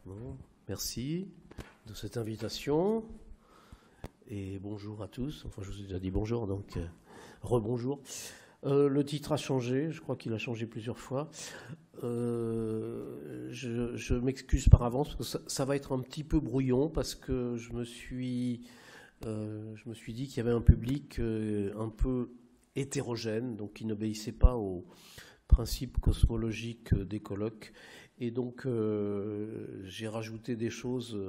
Bon, merci de cette invitation et bonjour à tous. Enfin, je vous ai déjà dit bonjour, donc rebonjour. Le titre a changé, je crois qu'il a changé plusieurs fois. Je m'excuse par avance parce que ça va être un petit peu brouillon parce que je me suis dit qu'il y avait un public un peu hétérogène, donc qui n'obéissait pas aux principes cosmologiques des colloques. Et donc, j'ai rajouté des choses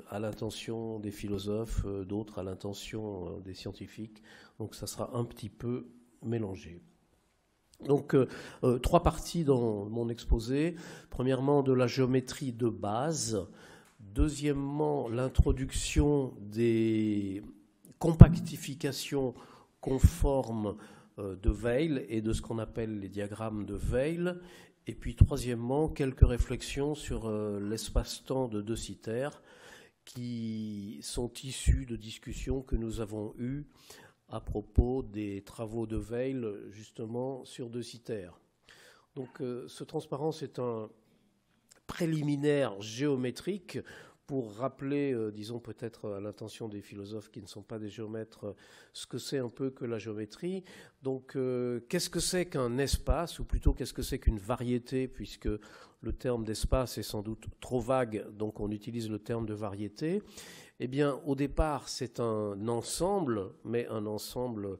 à l'intention des philosophes, d'autres à l'intention des scientifiques. Donc, ça sera un petit peu mélangé. Donc, trois parties dans mon exposé. Premièrement, de la géométrie de base. Deuxièmement, l'introduction des compactifications conformes de Weyl et de ce qu'on appelle les diagrammes de Weyl. Et puis, troisièmement, quelques réflexions sur l'espace-temps de De Sitter qui sont issues de discussions que nous avons eues à propos des travaux de Weyl, justement, sur De Sitter. Donc, ce transparence est un préliminaire géométrique pour rappeler, disons peut-être à l'intention des philosophes qui ne sont pas des géomètres, ce que c'est un peu que la géométrie. Donc, qu'est-ce que c'est qu'un espace, ou plutôt qu'est-ce que c'est qu'une variété, puisque le terme d'espace est sans doute trop vague, donc on utilise le terme de variété. Eh bien, au départ, c'est un ensemble, mais un ensemble,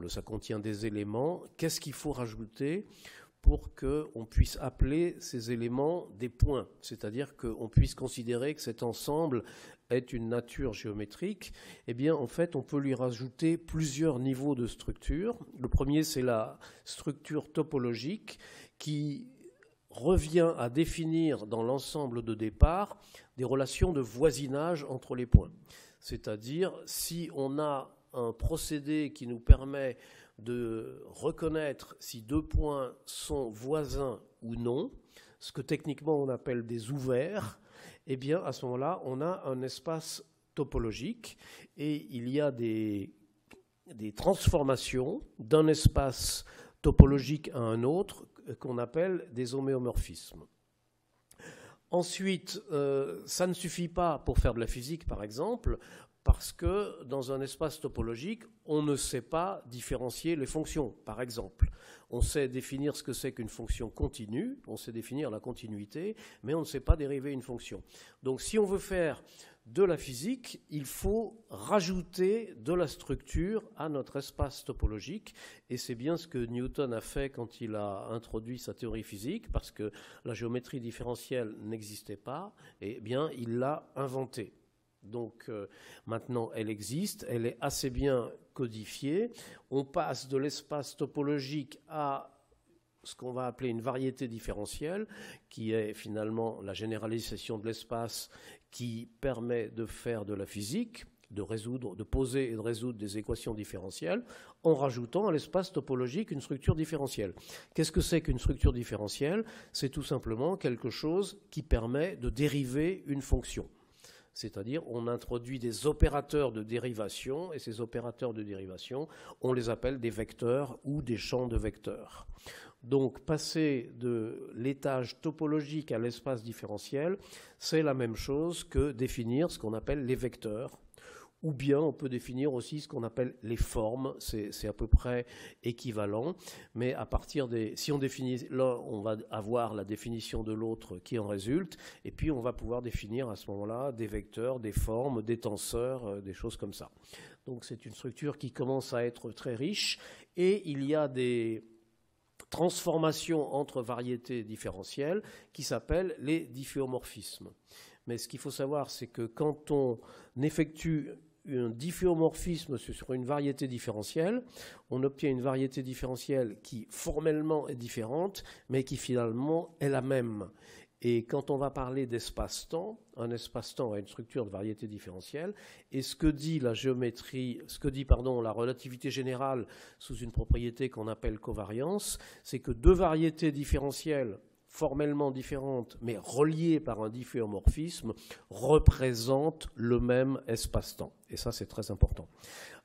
ça contient des éléments. Qu'est-ce qu'il faut rajouter pour qu'on puisse appeler ces éléments des points, c'est-à-dire qu'on puisse considérer que cet ensemble est une nature géométrique? Eh bien, en fait, on peut lui rajouter plusieurs niveaux de structure. Le premier, c'est la structure topologique qui revient à définir dans l'ensemble de départ des relations de voisinage entre les points. C'est-à-dire, si on a un procédé qui nous permet de reconnaître si deux points sont voisins ou non, ce que techniquement on appelle des ouverts, eh bien à ce moment-là, on a un espace topologique et il y a des transformations d'un espace topologique à un autre qu'on appelle des homéomorphismes. Ensuite, ça ne suffit pas pour faire de la physique, par exemple, parce que dans un espace topologique, on ne sait pas différencier les fonctions. Par exemple, on sait définir ce que c'est qu'une fonction continue, on sait définir la continuité, mais on ne sait pas dériver une fonction. Donc si on veut faire de la physique, il faut rajouter de la structure à notre espace topologique, et c'est bien ce que Newton a fait quand il a introduit sa théorie physique, parce que la géométrie différentielle n'existait pas, et bien il l'a inventée. Donc maintenant, elle existe, elle est assez bien codifiée. On passe de l'espace topologique à ce qu'on va appeler une variété différentielle, qui est finalement la généralisation de l'espace qui permet de faire de la physique, de poser et de résoudre des équations différentielles, en rajoutant à l'espace topologique une structure différentielle. Qu'est-ce que c'est qu'une structure différentielle? C'est tout simplement quelque chose qui permet de dériver une fonction. C'est-à-dire, on introduit des opérateurs de dérivation, et ces opérateurs de dérivation, on les appelle des vecteurs ou des champs de vecteurs. Donc, passer de l'étage topologique à l'espace différentiel, c'est la même chose que définir ce qu'on appelle les vecteurs. Ou bien on peut définir aussi ce qu'on appelle les formes, c'est à peu près équivalent, mais à partir si on définit l'un, on va avoir la définition de l'autre qui en résulte, et puis on va pouvoir définir à ce moment-là des vecteurs, des formes, des tenseurs, des choses comme ça. Donc c'est une structure qui commence à être très riche, et il y a des transformations entre variétés différentielles qui s'appellent les difféomorphismes. Mais ce qu'il faut savoir, c'est que quand on effectue un difféomorphisme sur une variété différentielle, on obtient une variété différentielle qui formellement est différente, mais qui finalement est la même. Et quand on va parler d'espace-temps, un espace-temps a une structure de variété différentielle, et ce que dit la géométrie, la relativité générale sous une propriété qu'on appelle covariance, c'est que deux variétés différentielles formellement différentes, mais reliées par un difféomorphisme, représentent le même espace-temps. Et ça, c'est très important.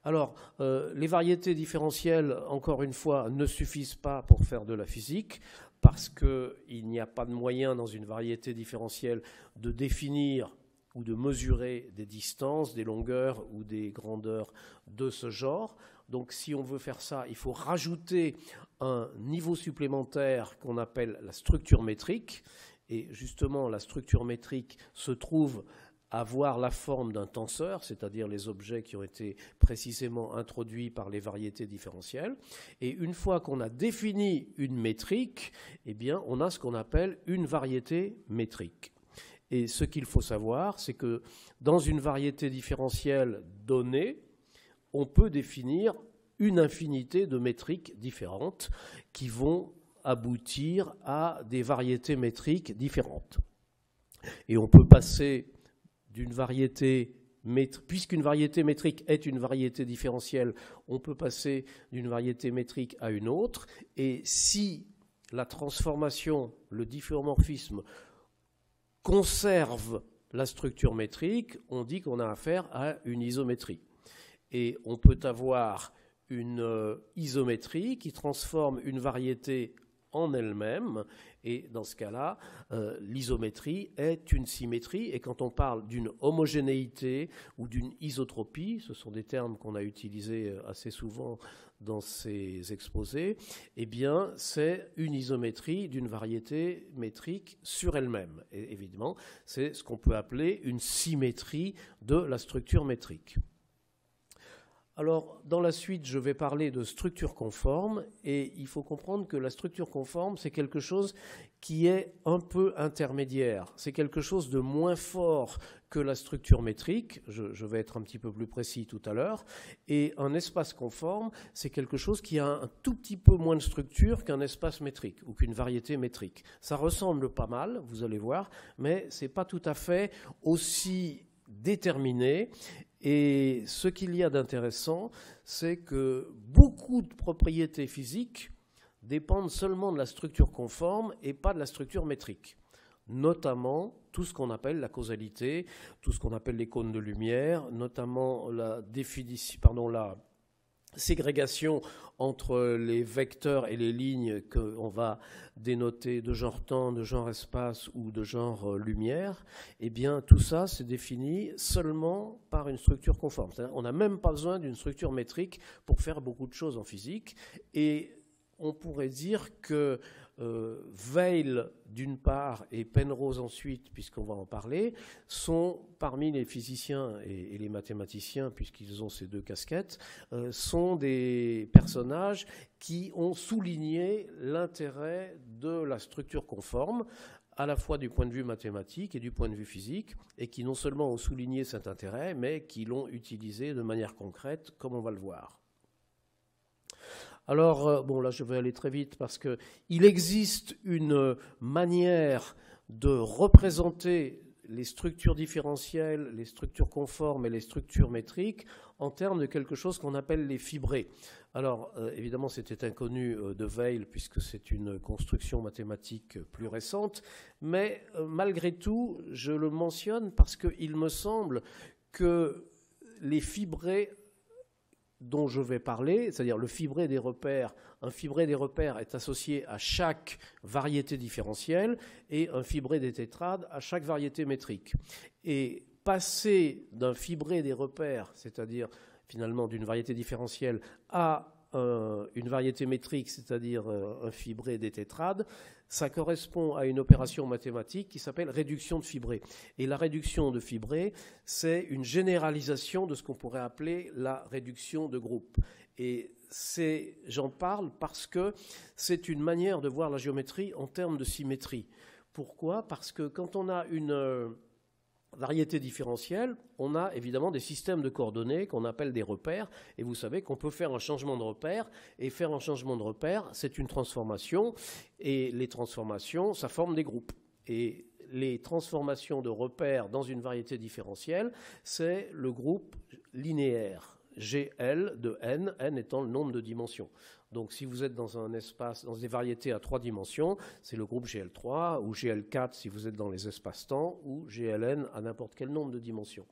Alors, les variétés différentielles, encore une fois, ne suffisent pas pour faire de la physique. parce qu'il n'y a pas de moyen dans une variété différentielle de définir ou de mesurer des distances, des longueurs ou des grandeurs de ce genre. Donc si on veut faire ça, il faut rajouter un niveau supplémentaire qu'on appelle la structure métrique. Et justement, la structure métrique se trouve à avoir la forme d'un tenseur, c'est-à-dire les objets qui ont été précisément introduits par les variétés différentielles. Et une fois qu'on a défini une métrique, eh bien, on a ce qu'on appelle une variété métrique. Et ce qu'il faut savoir, c'est que dans une variété différentielle donnée, on peut définir une infinité de métriques différentes qui vont aboutir à des variétés métriques différentes. Et on peut passer d'une variété, puisqu'une variété métrique est une variété différentielle, on peut passer d'une variété métrique à une autre. Et si la transformation, le difféomorphisme, conserve la structure métrique, on dit qu'on a affaire à une isométrie. Et on peut avoir une isométrie qui transforme une variété en elle-même, et dans ce cas-là, l'isométrie est une symétrie, et quand on parle d'une homogénéité ou d'une isotropie, ce sont des termes qu'on a utilisés assez souvent dans ces exposés, eh bien, c'est une isométrie d'une variété métrique sur elle-même. Et évidemment, c'est ce qu'on peut appeler une symétrie de la structure métrique. Alors, dans la suite, je vais parler de structure conforme, et il faut comprendre que la structure conforme, c'est quelque chose qui est un peu intermédiaire. C'est quelque chose de moins fort que la structure métrique, je vais être un petit peu plus précis tout à l'heure, et un espace conforme, c'est quelque chose qui a un tout petit peu moins de structure qu'un espace métrique ou qu'une variété métrique. Ça ressemble pas mal, vous allez voir, mais ce n'est pas tout à fait aussi déterminé. Et ce qu'il y a d'intéressant, c'est que beaucoup de propriétés physiques dépendent seulement de la structure conforme et pas de la structure métrique. Notamment tout ce qu'on appelle la causalité, tout ce qu'on appelle les cônes de lumière, notamment la ségrégation entre les vecteurs et les lignes qu'on va dénoter de genre temps, de genre espace ou de genre lumière, eh bien tout ça c'est défini seulement par une structure conforme. C'est-à-dire, on n'a même pas besoin d'une structure métrique pour faire beaucoup de choses en physique, et on pourrait dire que Weil d'une part et Penrose ensuite, puisqu'on va en parler, sont parmi les physiciens et les mathématiciens, puisqu'ils ont ces deux casquettes, sont des personnages qui ont souligné l'intérêt de la structure conforme, à la fois du point de vue mathématique et du point de vue physique, et qui non seulement ont souligné cet intérêt, mais qui l'ont utilisé de manière concrète, comme on va le voir. Alors, bon, là, je vais aller très vite parce qu'il existe une manière de représenter les structures différentielles, les structures conformes et les structures métriques en termes de quelque chose qu'on appelle les fibrés. Alors, évidemment, c'était inconnu de Weil puisque c'est une construction mathématique plus récente, mais malgré tout, je le mentionne parce qu'il me semble que les fibrés dont je vais parler, c'est-à-dire le fibré des repères, un fibré des repères est associé à chaque variété différentielle et un fibré des tétrades à chaque variété métrique. Et passer d'un fibré des repères, c'est-à-dire finalement d'une variété différentielle, à une variété métrique, c'est-à-dire un fibré des tétrades, ça correspond à une opération mathématique qui s'appelle réduction de fibrés. Et la réduction de fibrés, c'est une généralisation de ce qu'on pourrait appeler la réduction de groupe. Et j'en parle parce que c'est une manière de voir la géométrie en termes de symétrie. Pourquoi ? Parce que quand on a une variété différentielle, on a évidemment des systèmes de coordonnées qu'on appelle des repères, et vous savez qu'on peut faire un changement de repère, et faire un changement de repère, c'est une transformation, et les transformations, ça forme des groupes. Et les transformations de repères dans une variété différentielle, c'est le groupe linéaire, GL de n, n étant le nombre de dimensions. Donc si vous êtes dans un espace, dans des variétés à 3 dimensions, c'est le groupe GL3 ou GL4 si vous êtes dans les espaces-temps ou GLN à n'importe quel nombre de dimensions.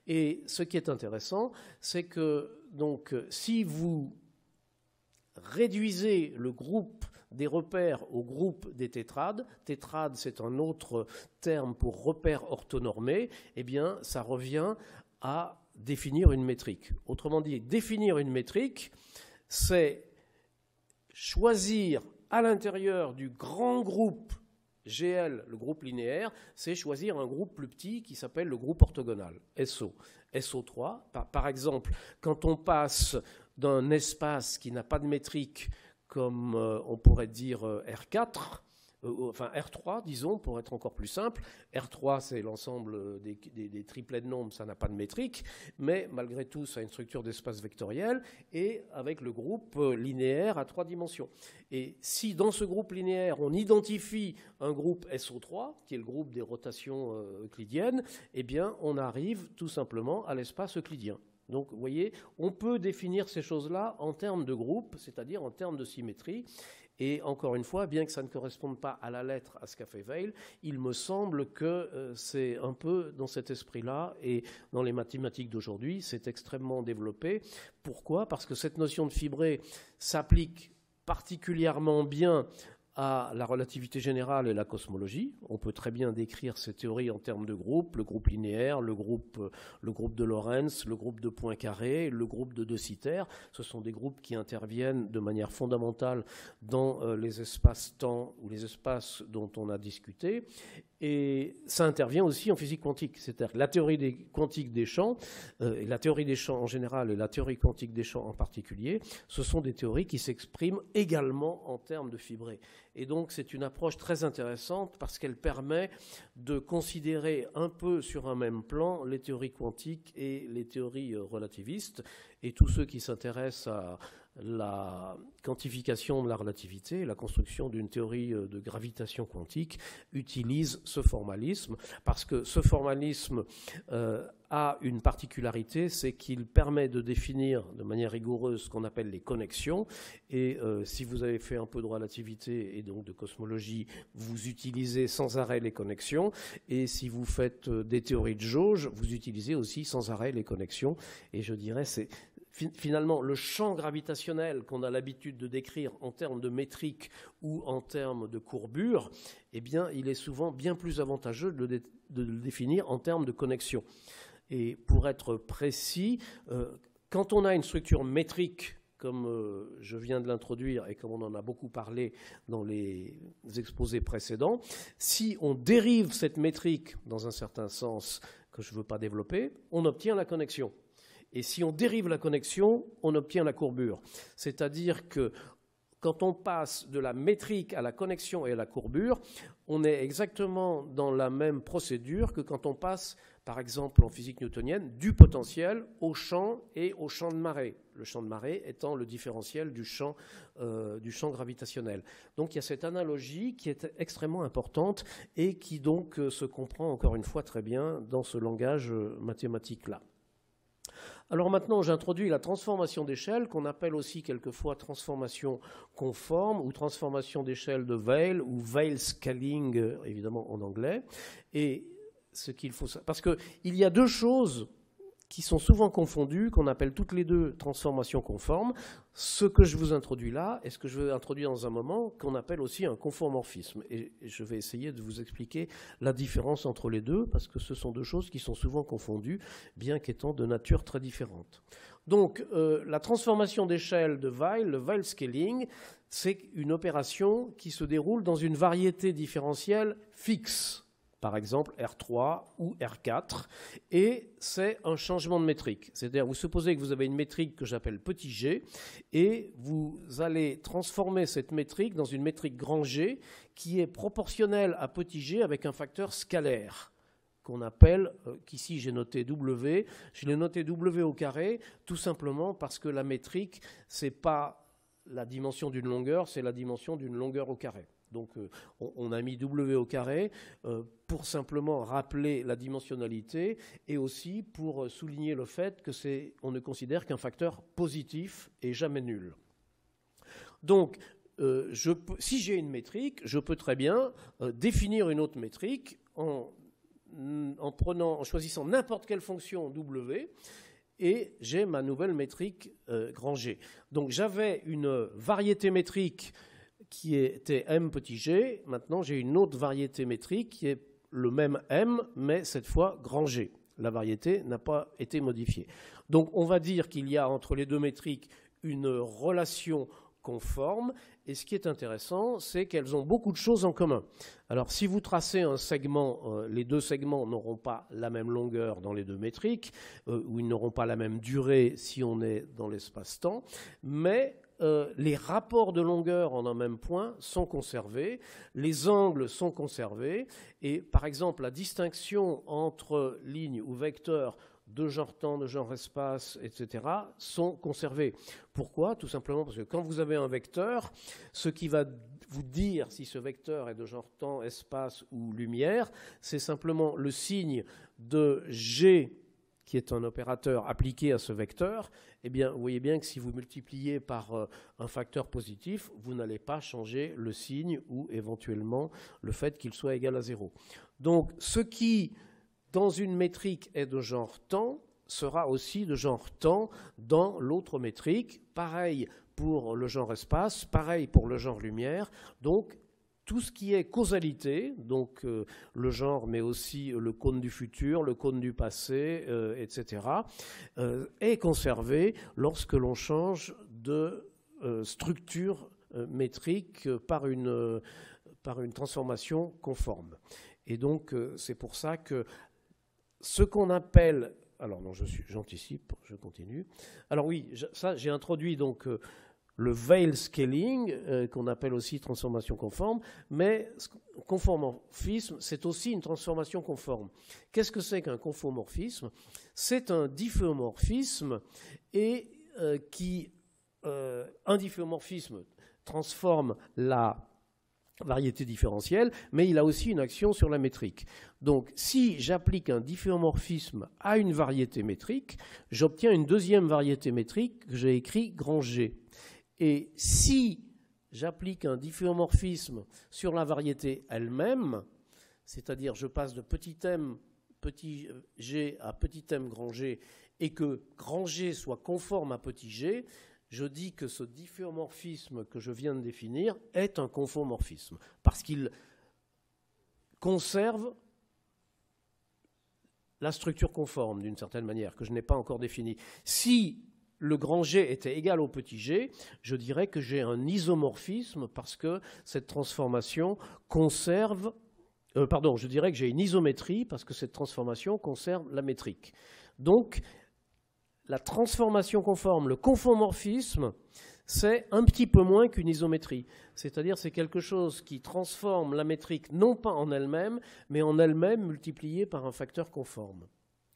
Et ce qui est intéressant, c'est que donc, si vous réduisez le groupe des repères au groupe des tétrades, tétrade c'est un autre terme pour repère orthonormé, eh bien ça revient à définir une métrique. Autrement dit, définir une métrique, c'est choisir à l'intérieur du grand groupe GL, le groupe linéaire, c'est choisir un groupe plus petit qui s'appelle le groupe orthogonal, SO. SO3, par exemple, quand on passe d'un espace qui n'a pas de métrique, comme on pourrait dire R4, enfin R3, disons, pour être encore plus simple. R3, c'est l'ensemble des triplets de nombres, ça n'a pas de métrique, mais malgré tout, ça a une structure d'espace vectoriel, et avec le groupe linéaire à 3 dimensions. Et si dans ce groupe linéaire, on identifie un groupe SO3, qui est le groupe des rotations euclidiennes, eh bien, on arrive tout simplement à l'espace euclidien. Donc, vous voyez, on peut définir ces choses-là en termes de groupe, c'est-à-dire en termes de symétrie. Et encore une fois, bien que ça ne corresponde pas à la lettre à ce qu'a fait Weil, il me semble que c'est un peu dans cet esprit-là, et dans les mathématiques d'aujourd'hui, c'est extrêmement développé. Pourquoi ? Parce que cette notion de fibré s'applique particulièrement bien à la relativité générale et la cosmologie. On peut très bien décrire ces théories en termes de groupes, le groupe linéaire, le groupe de Lorentz, le groupe de Poincaré, le groupe de De Sitter. Ce sont des groupes qui interviennent de manière fondamentale dans les espaces-temps ou les espaces dont on a discuté. Et ça intervient aussi en physique quantique. C'est-à-dire que la théorie quantique des champs, et la théorie des champs en général et la théorie quantique des champs en particulier, ce sont des théories qui s'expriment également en termes de fibré. Et donc c'est une approche très intéressante parce qu'elle permet de considérer un peu sur un même plan les théories quantiques et les théories relativistes. Et tous ceux qui s'intéressent à la quantification de la relativité, la construction d'une théorie de gravitation quantique, utilisent ce formalisme, parce que ce formalisme a une particularité, c'est qu'il permet de définir de manière rigoureuse ce qu'on appelle les connexions, et si vous avez fait un peu de relativité et donc de cosmologie, vous utilisez sans arrêt les connexions, et si vous faites des théories de jauge, vous utilisez aussi sans arrêt les connexions, et je dirais c'est finalement, le champ gravitationnel qu'on a l'habitude de décrire en termes de métrique ou en termes de courbure, eh bien, il est souvent bien plus avantageux de le définir en termes de connexion. Et pour être précis, quand on a une structure métrique, comme je viens de l'introduire et comme on en a beaucoup parlé dans les exposés précédents, si on dérive cette métrique dans un certain sens que je ne veux pas développer, on obtient la connexion. Et si on dérive la connexion, on obtient la courbure. C'est-à-dire que quand on passe de la métrique à la connexion et à la courbure, on est exactement dans la même procédure que quand on passe, par exemple en physique newtonienne, du potentiel au champ et au champ de marée. Le champ de marée étant le différentiel du champ gravitationnel. Donc il y a cette analogie qui est extrêmement importante et qui donc se comprend encore une fois très bien dans ce langage mathématique-là. Alors maintenant, j'introduis la transformation d'échelle, qu'on appelle aussi quelquefois transformation conforme ou transformation d'échelle de Weil ou Weil scaling, évidemment en anglais. Et ce qu'il faut, parce qu'il y a deux choses qui sont souvent confondues, qu'on appelle toutes les deux transformations conformes, ce que je vous introduis là et ce que je vais introduire dans un moment, qu'on appelle aussi un conformorphisme. Et je vais essayer de vous expliquer la différence entre les deux, parce que ce sont deux choses qui sont souvent confondues, bien qu'étant de nature très différente. Donc, la transformation d'échelle de Weil, le Weil scaling, c'est une opération qui se déroule dans une variété différentielle fixe. Par exemple R3 ou R4, et c'est un changement de métrique. C'est-à-dire, vous supposez que vous avez une métrique que j'appelle petit g, et vous allez transformer cette métrique dans une métrique grand G qui est proportionnelle à petit g avec un facteur scalaire qu'on appelle, qu'ici j'ai noté W, je l'ai noté W au carré, tout simplement parce que la métrique, c'est pas la dimension d'une longueur, c'est la dimension d'une longueur au carré. Donc on a mis W au carré pour simplement rappeler la dimensionnalité et aussi pour souligner le fait que on ne considère qu'un facteur positif et jamais nul. Donc si j'ai une métrique, je peux très bien définir une autre métrique en choisissant n'importe quelle fonction W, et j'ai ma nouvelle métrique grand G. Donc j'avais une variété métrique qui était m petit g. Maintenant, j'ai une autre variété métrique qui est le même m, mais cette fois grand G. La variété n'a pas été modifiée. Donc, on va dire qu'il y a entre les deux métriques une relation conforme. Et ce qui est intéressant, c'est qu'elles ont beaucoup de choses en commun. Alors, si vous tracez un segment, les deux segments n'auront pas la même longueur dans les deux métriques, ou ils n'auront pas la même durée si on est dans l'espace-temps, mais les rapports de longueur en un même point sont conservés, les angles sont conservés, et par exemple, la distinction entre lignes ou vecteurs de genre temps, de genre espace, etc., sont conservés. Pourquoi? Tout simplement parce que quand vous avez un vecteur, ce qui va vous dire si ce vecteur est de genre temps, espace ou lumière, c'est simplement le signe de G, qui est un opérateur appliqué à ce vecteur. Eh bien, vous voyez bien que si vous multipliez par un facteur positif, vous n'allez pas changer le signe ou éventuellement le fait qu'il soit égal à 0. Donc, ce qui dans une métrique est de genre temps, sera aussi de genre temps dans l'autre métrique. Pareil pour le genre espace, pareil pour le genre lumière. Donc, tout ce qui est causalité, donc le genre, mais aussi le cône du futur, le cône du passé, etc., est conservé lorsque l'on change de structure métrique par une transformation conforme. Et donc, c'est pour ça que ce qu'on appelle... Alors non, j'anticipe, je continue. Alors oui, ça j'ai introduit donc le veil scaling, qu'on appelle aussi transformation conforme, mais conformorphisme, c'est aussi une transformation conforme. Qu'est-ce que c'est qu'un conformorphisme? C'est un difféomorphisme et un difféomorphisme transforme la variété différentielle, mais il a aussi une action sur la métrique. Donc, si j'applique un difféomorphisme à une variété métrique, j'obtiens une deuxième variété métrique que j'ai écrit grand G. Et si j'applique un difféomorphisme sur la variété elle-même, c'est-à-dire je passe de petit m petit g à petit m grand G et que grand G soit conforme à petit g, je dis que ce difféomorphisme que je viens de définir est un conformorphisme, parce qu'il conserve la structure conforme, d'une certaine manière, que je n'ai pas encore définie. Si le grand G était égal au petit g, je dirais que j'ai un isomorphisme, parce que cette transformation conserve... je dirais que j'ai une isométrie, parce que cette transformation conserve la métrique. Donc, la transformation conforme, le conformorphisme, c'est un petit peu moins qu'une isométrie. C'est-à-dire c'est quelque chose qui transforme la métrique non pas en elle-même, mais en elle-même multipliée par un facteur conforme.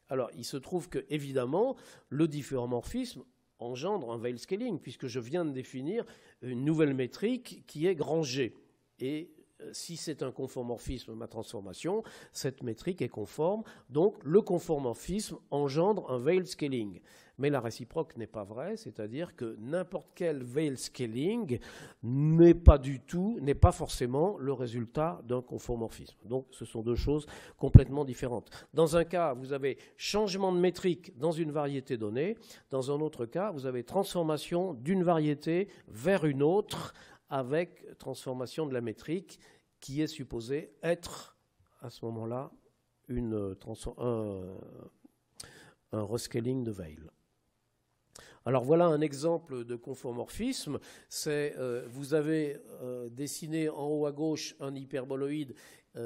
Alors, il se trouve que, évidemment, le difféomorphisme engendre un veil scaling, puisque je viens de définir une nouvelle métrique qui est grand G. Et si c'est un conformorphisme, ma transformation, cette métrique est conforme. Donc, le conformorphisme engendre un veil scaling. Mais la réciproque n'est pas vraie, c'est-à-dire que n'importe quel veil scaling n'est pas forcément le résultat d'un conformorphisme. Donc, ce sont deux choses complètement différentes. Dans un cas, vous avez changement de métrique dans une variété donnée. Dans un autre cas, vous avez transformation d'une variété vers une autre, avec transformation de la métrique qui est supposée être, à ce moment-là, un rescaling de Veil. Alors voilà un exemple de conformorphisme. Vous avez dessiné en haut à gauche un hyperboloïde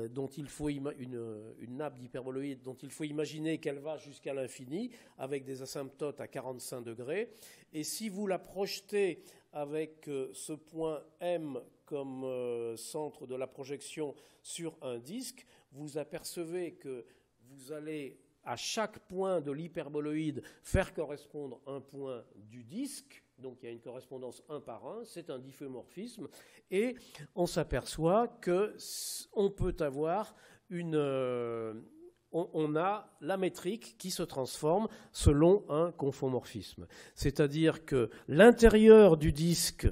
dont il faut une nappe d'hyperboloïde dont il faut imaginer qu'elle va jusqu'à l'infini avec des asymptotes à 45 degrés. Et si vous la projetez avec ce point M comme centre de la projection sur un disque, vous apercevez que vous allez à chaque point de l'hyperboloïde faire correspondre un point du disque. Donc il y a une correspondance 1 par 1, c'est un difféomorphisme, et on s'aperçoit qu'on peut avoir on a la métrique qui se transforme selon un conformorphisme. C'est-à-dire que l'intérieur du disque,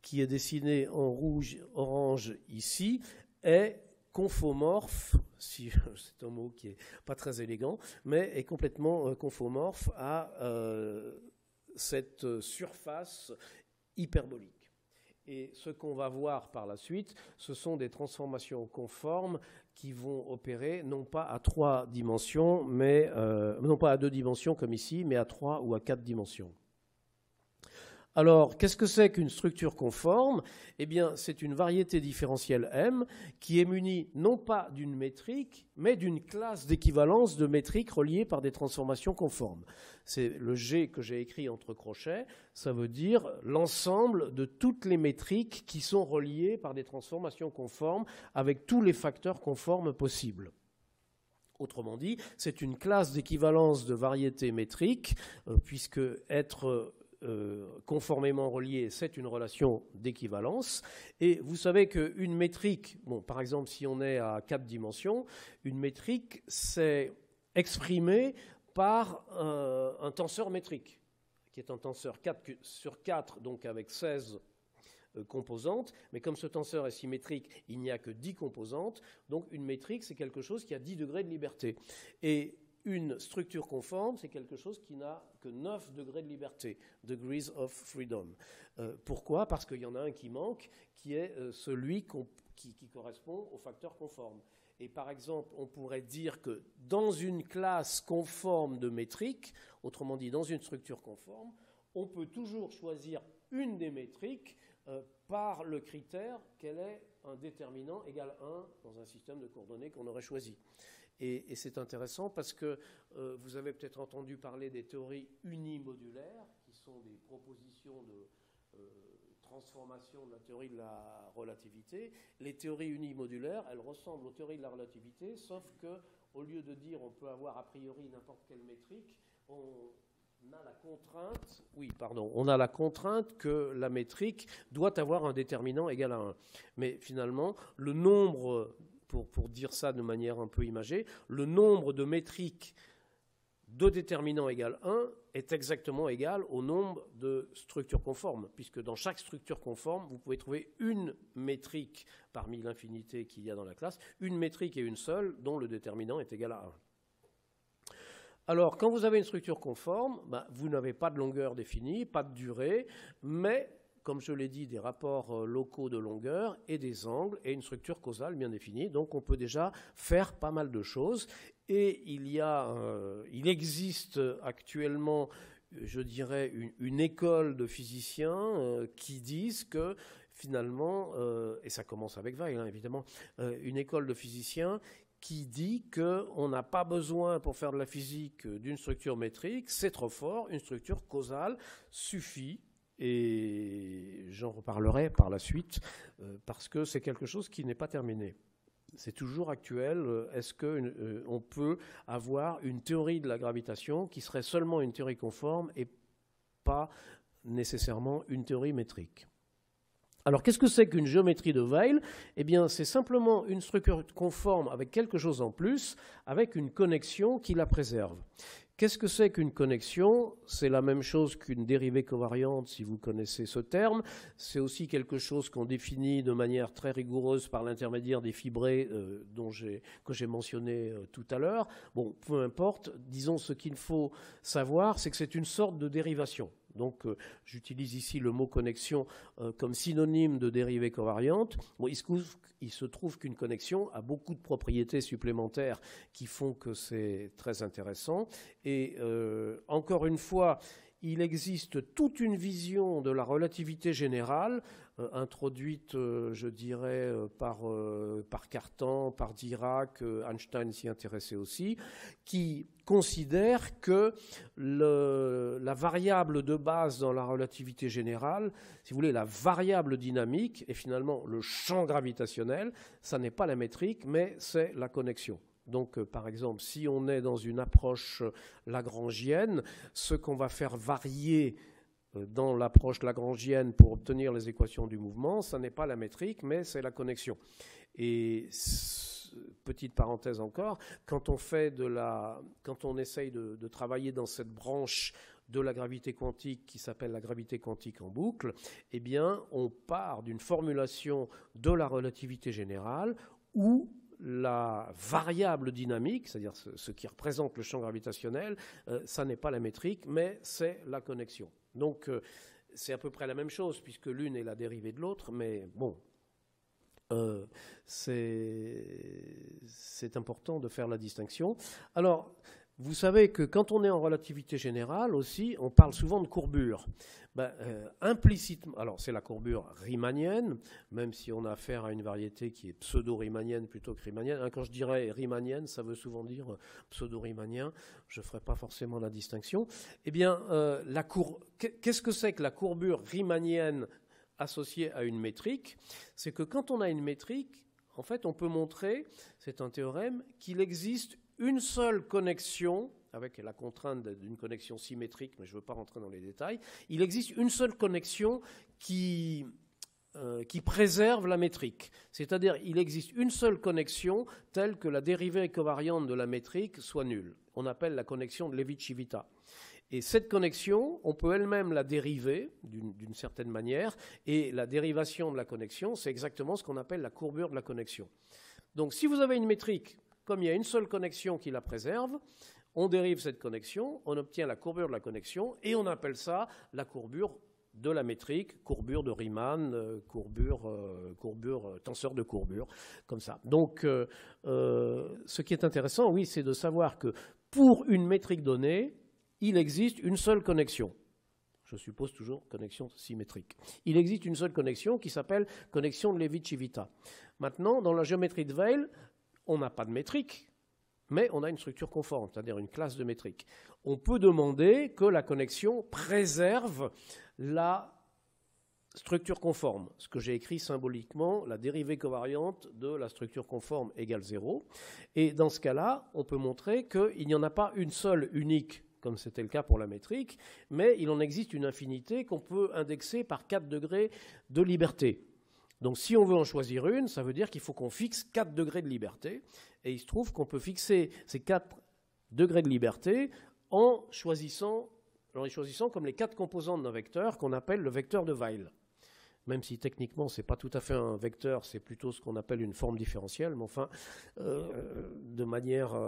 qui est dessiné en rouge-orange ici, est conformorphe, si c'est un mot qui n'est pas très élégant, mais est complètement conformorphe à cette surface hyperbolique. Et ce qu'on va voir par la suite, ce sont des transformations conformes qui vont opérer non pas à 3 dimensions, mais non pas à 2 dimensions comme ici, mais à 3 ou à 4 dimensions. Alors, qu'est-ce que c'est qu'une structure conforme? Eh bien, c'est une variété différentielle M qui est munie non pas d'une métrique, mais d'une classe d'équivalence de métriques reliées par des transformations conformes. C'est le G que j'ai écrit entre crochets, ça veut dire l'ensemble de toutes les métriques qui sont reliées par des transformations conformes avec tous les facteurs conformes possibles. Autrement dit, c'est une classe d'équivalence de variétés métriques, puisque être conformément relié, c'est une relation d'équivalence. Et vous savez qu'une métrique, bon, par exemple, si on est à 4 dimensions, une métrique, c'est exprimé par un tenseur métrique, qui est un tenseur 4 sur 4, donc avec 16 composantes. Mais comme ce tenseur est symétrique, il n'y a que 10 composantes. Donc une métrique, c'est quelque chose qui a 10 degrés de liberté. Et une structure conforme, c'est quelque chose qui n'a que 9 degrés de liberté, degrees of freedom. Pourquoi? Parce qu'il y en a un qui manque, qui est celui qui correspond au facteur conforme. Et par exemple, on pourrait dire que dans une classe conforme de métriques, autrement dit dans une structure conforme, on peut toujours choisir une des métriques par le critère qu'elle est un déterminant égal 1 dans un système de coordonnées qu'on aurait choisi. Et c'est intéressant parce que vous avez peut-être entendu parler des théories unimodulaires, qui sont des propositions de transformation de la théorie de la relativité. Les théories unimodulaires, elles ressemblent aux théories de la relativité, sauf qu'au lieu de dire on peut avoir a priori n'importe quelle métrique, on a la contrainte que la métrique doit avoir un déterminant égal à 1. Mais finalement, le nombre, pour dire ça de manière un peu imagée, le nombre de métriques de déterminant égal 1 est exactement égal au nombre de structures conformes, puisque dans chaque structure conforme, vous pouvez trouver une métrique parmi l'infinité qu'il y a dans la classe, une métrique et une seule dont le déterminant est égal à 1. Alors, quand vous avez une structure conforme, vous n'avez pas de longueur définie, pas de durée, mais, comme je l'ai dit, des rapports locaux de longueur et des angles et une structure causale bien définie. Donc, on peut déjà faire pas mal de choses. Et il existe actuellement, je dirais, une école de physiciens qui disent que, finalement, et ça commence avec Weil, évidemment, une école de physiciens qui dit qu'on n'a pas besoin pour faire de la physique d'une structure métrique, c'est trop fort, une structure causale suffit, et j'en reparlerai par la suite, parce que c'est quelque chose qui n'est pas terminé. C'est toujours actuel. Est-ce qu'on peut avoir une théorie de la gravitation qui serait seulement une théorie conforme et pas nécessairement une théorie métrique? Alors, qu'est-ce que c'est qu'une géométrie de Weil? Eh bien, c'est simplement une structure conforme avec quelque chose en plus, avec une connexion qui la préserve. Qu'est-ce que c'est qu'une connexion? C'est la même chose qu'une dérivée covariante, si vous connaissez ce terme. C'est aussi quelque chose qu'on définit de manière très rigoureuse par l'intermédiaire des fibrés que j'ai mentionné tout à l'heure. Bon, peu importe. Disons, ce qu'il faut savoir, c'est que c'est une sorte de dérivation. Donc, j'utilise ici le mot connexion comme synonyme de dérivée covariante. Bon, il se trouve qu'une connexion a beaucoup de propriétés supplémentaires qui font que c'est très intéressant. Et encore une fois, il existe toute une vision de la relativité générale, introduite, je dirais, par Cartan, par Dirac, Einstein s'y intéressait aussi, qui considère que la variable de base dans la relativité générale, si vous voulez, la variable dynamique, et finalement le champ gravitationnel, ça n'est pas la métrique, mais c'est la connexion. Donc, par exemple, si on est dans une approche lagrangienne, ce qu'on va faire varier dans l'approche lagrangienne pour obtenir les équations du mouvement, ça n'est pas la métrique, mais c'est la connexion. Et petite parenthèse encore, quand on essaye de travailler dans cette branche de la gravité quantique qui s'appelle la gravité quantique en boucle, eh bien, on part d'une formulation de la relativité générale où la variable dynamique, c'est-à-dire ce qui représente le champ gravitationnel, ça n'est pas la métrique, mais c'est la connexion. Donc, c'est à peu près la même chose, puisque l'une est la dérivée de l'autre, mais bon, c'est important de faire la distinction. Alors, vous savez que quand on est en relativité générale aussi, on parle souvent de courbure. Implicitement, alors c'est la courbure riemannienne, même si on a affaire à une variété qui est pseudo-riemannienne plutôt que riemannienne. Quand je dirais riemannienne, ça veut souvent dire pseudo-riemannien. Je ne ferai pas forcément la distinction. Eh bien, qu'est-ce que c'est que la courbure riemannienne associée à une métrique? C'est que quand on a une métrique, en fait, on peut montrer, c'est un théorème, qu'il existe une seule connexion, avec la contrainte d'une connexion symétrique, mais je ne veux pas rentrer dans les détails, il existe une seule connexion qui préserve la métrique. C'est-à-dire, il existe une seule connexion telle que la dérivée covariante de la métrique soit nulle. On appelle la connexion de Levi-Civita. Et cette connexion, on peut elle-même la dériver d'une certaine manière, et la dérivation de la connexion, c'est exactement ce qu'on appelle la courbure de la connexion. Donc, si vous avez une métrique, comme il y a une seule connexion qui la préserve, on dérive cette connexion, on obtient la courbure de la connexion, et on appelle ça la courbure de la métrique, courbure de Riemann, tenseur de courbure, comme ça. Donc, ce qui est intéressant, oui, c'est de savoir que pour une métrique donnée, il existe une seule connexion. Je suppose toujours connexion symétrique. Il existe une seule connexion qui s'appelle connexion de Levi-Civita. Maintenant, dans la géométrie de Weyl, on n'a pas de métrique, mais on a une structure conforme, c'est-à-dire une classe de métrique. On peut demander que la connexion préserve la structure conforme, ce que j'ai écrit symboliquement, la dérivée covariante de la structure conforme égale 0. Et dans ce cas-là, on peut montrer qu'il n'y en a pas une seule unique, comme c'était le cas pour la métrique, mais il en existe une infinité qu'on peut indexer par 4 degrés de liberté. Donc si on veut en choisir une, ça veut dire qu'il faut qu'on fixe 4 degrés de liberté. Et il se trouve qu'on peut fixer ces 4 degrés de liberté en les choisissant comme les 4 composantes d'un vecteur qu'on appelle le vecteur de Weyl. Même si techniquement ce n'est pas tout à fait un vecteur, c'est plutôt ce qu'on appelle une forme différentielle, mais enfin, de manière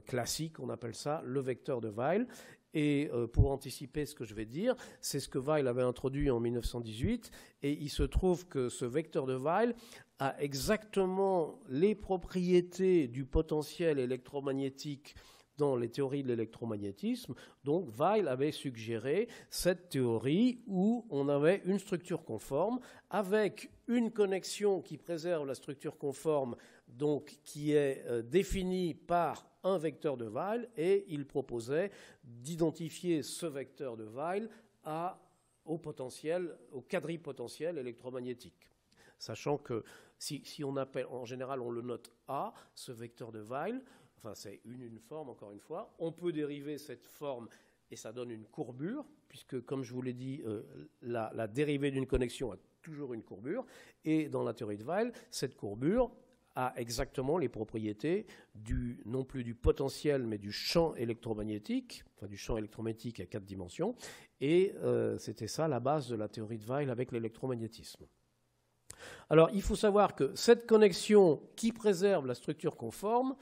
classique, on appelle ça le vecteur de Weyl. Et pour anticiper ce que je vais dire, c'est ce que Weyl avait introduit en 1918, et il se trouve que ce vecteur de Weyl a exactement les propriétés du potentiel électromagnétique dans les théories de l'électromagnétisme. Donc Weyl avait suggéré cette théorie où on avait une structure conforme avec une connexion qui préserve la structure conforme, donc qui est définie par un vecteur de Weyl, et il proposait d'identifier ce vecteur de Weyl au quadripotentiel électromagnétique. Sachant que si on appelle, en général on le note A, ce vecteur de Weyl, enfin c'est une forme encore une fois, on peut dériver cette forme et ça donne une courbure, puisque comme je vous l'ai dit, la dérivée d'une connexion a toujours une courbure, et dans la théorie de Weyl, cette courbure a exactement les propriétés non plus du potentiel, mais du champ électromagnétique, enfin du champ électromagnétique à 4 dimensions, et c'était ça la base de la théorie de Weyl avec l'électromagnétisme. Alors, il faut savoir que cette connexion qui préserve la structure conforme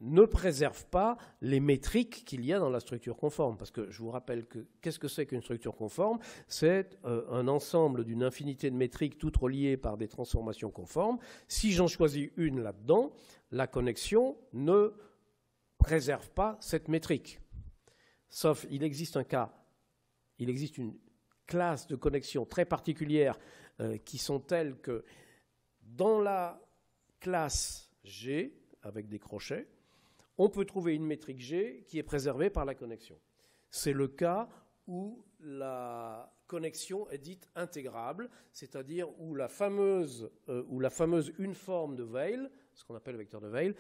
ne préserve pas les métriques qu'il y a dans la structure conforme. Parce que je vous rappelle que qu'est-ce que c'est qu'une structure conforme? C'est un ensemble d'une infinité de métriques toutes reliées par des transformations conformes. Si j'en choisis une là-dedans, la connexion ne préserve pas cette métrique. Sauf, il existe une classe de connexions très particulières qui sont telles que dans la classe G, avec des crochets, on peut trouver une métrique G qui est préservée par la connexion. C'est le cas où la connexion est dite intégrable, c'est-à-dire où la fameuse une forme de Weyl, ce qu'on appelle le vecteur de Weyl,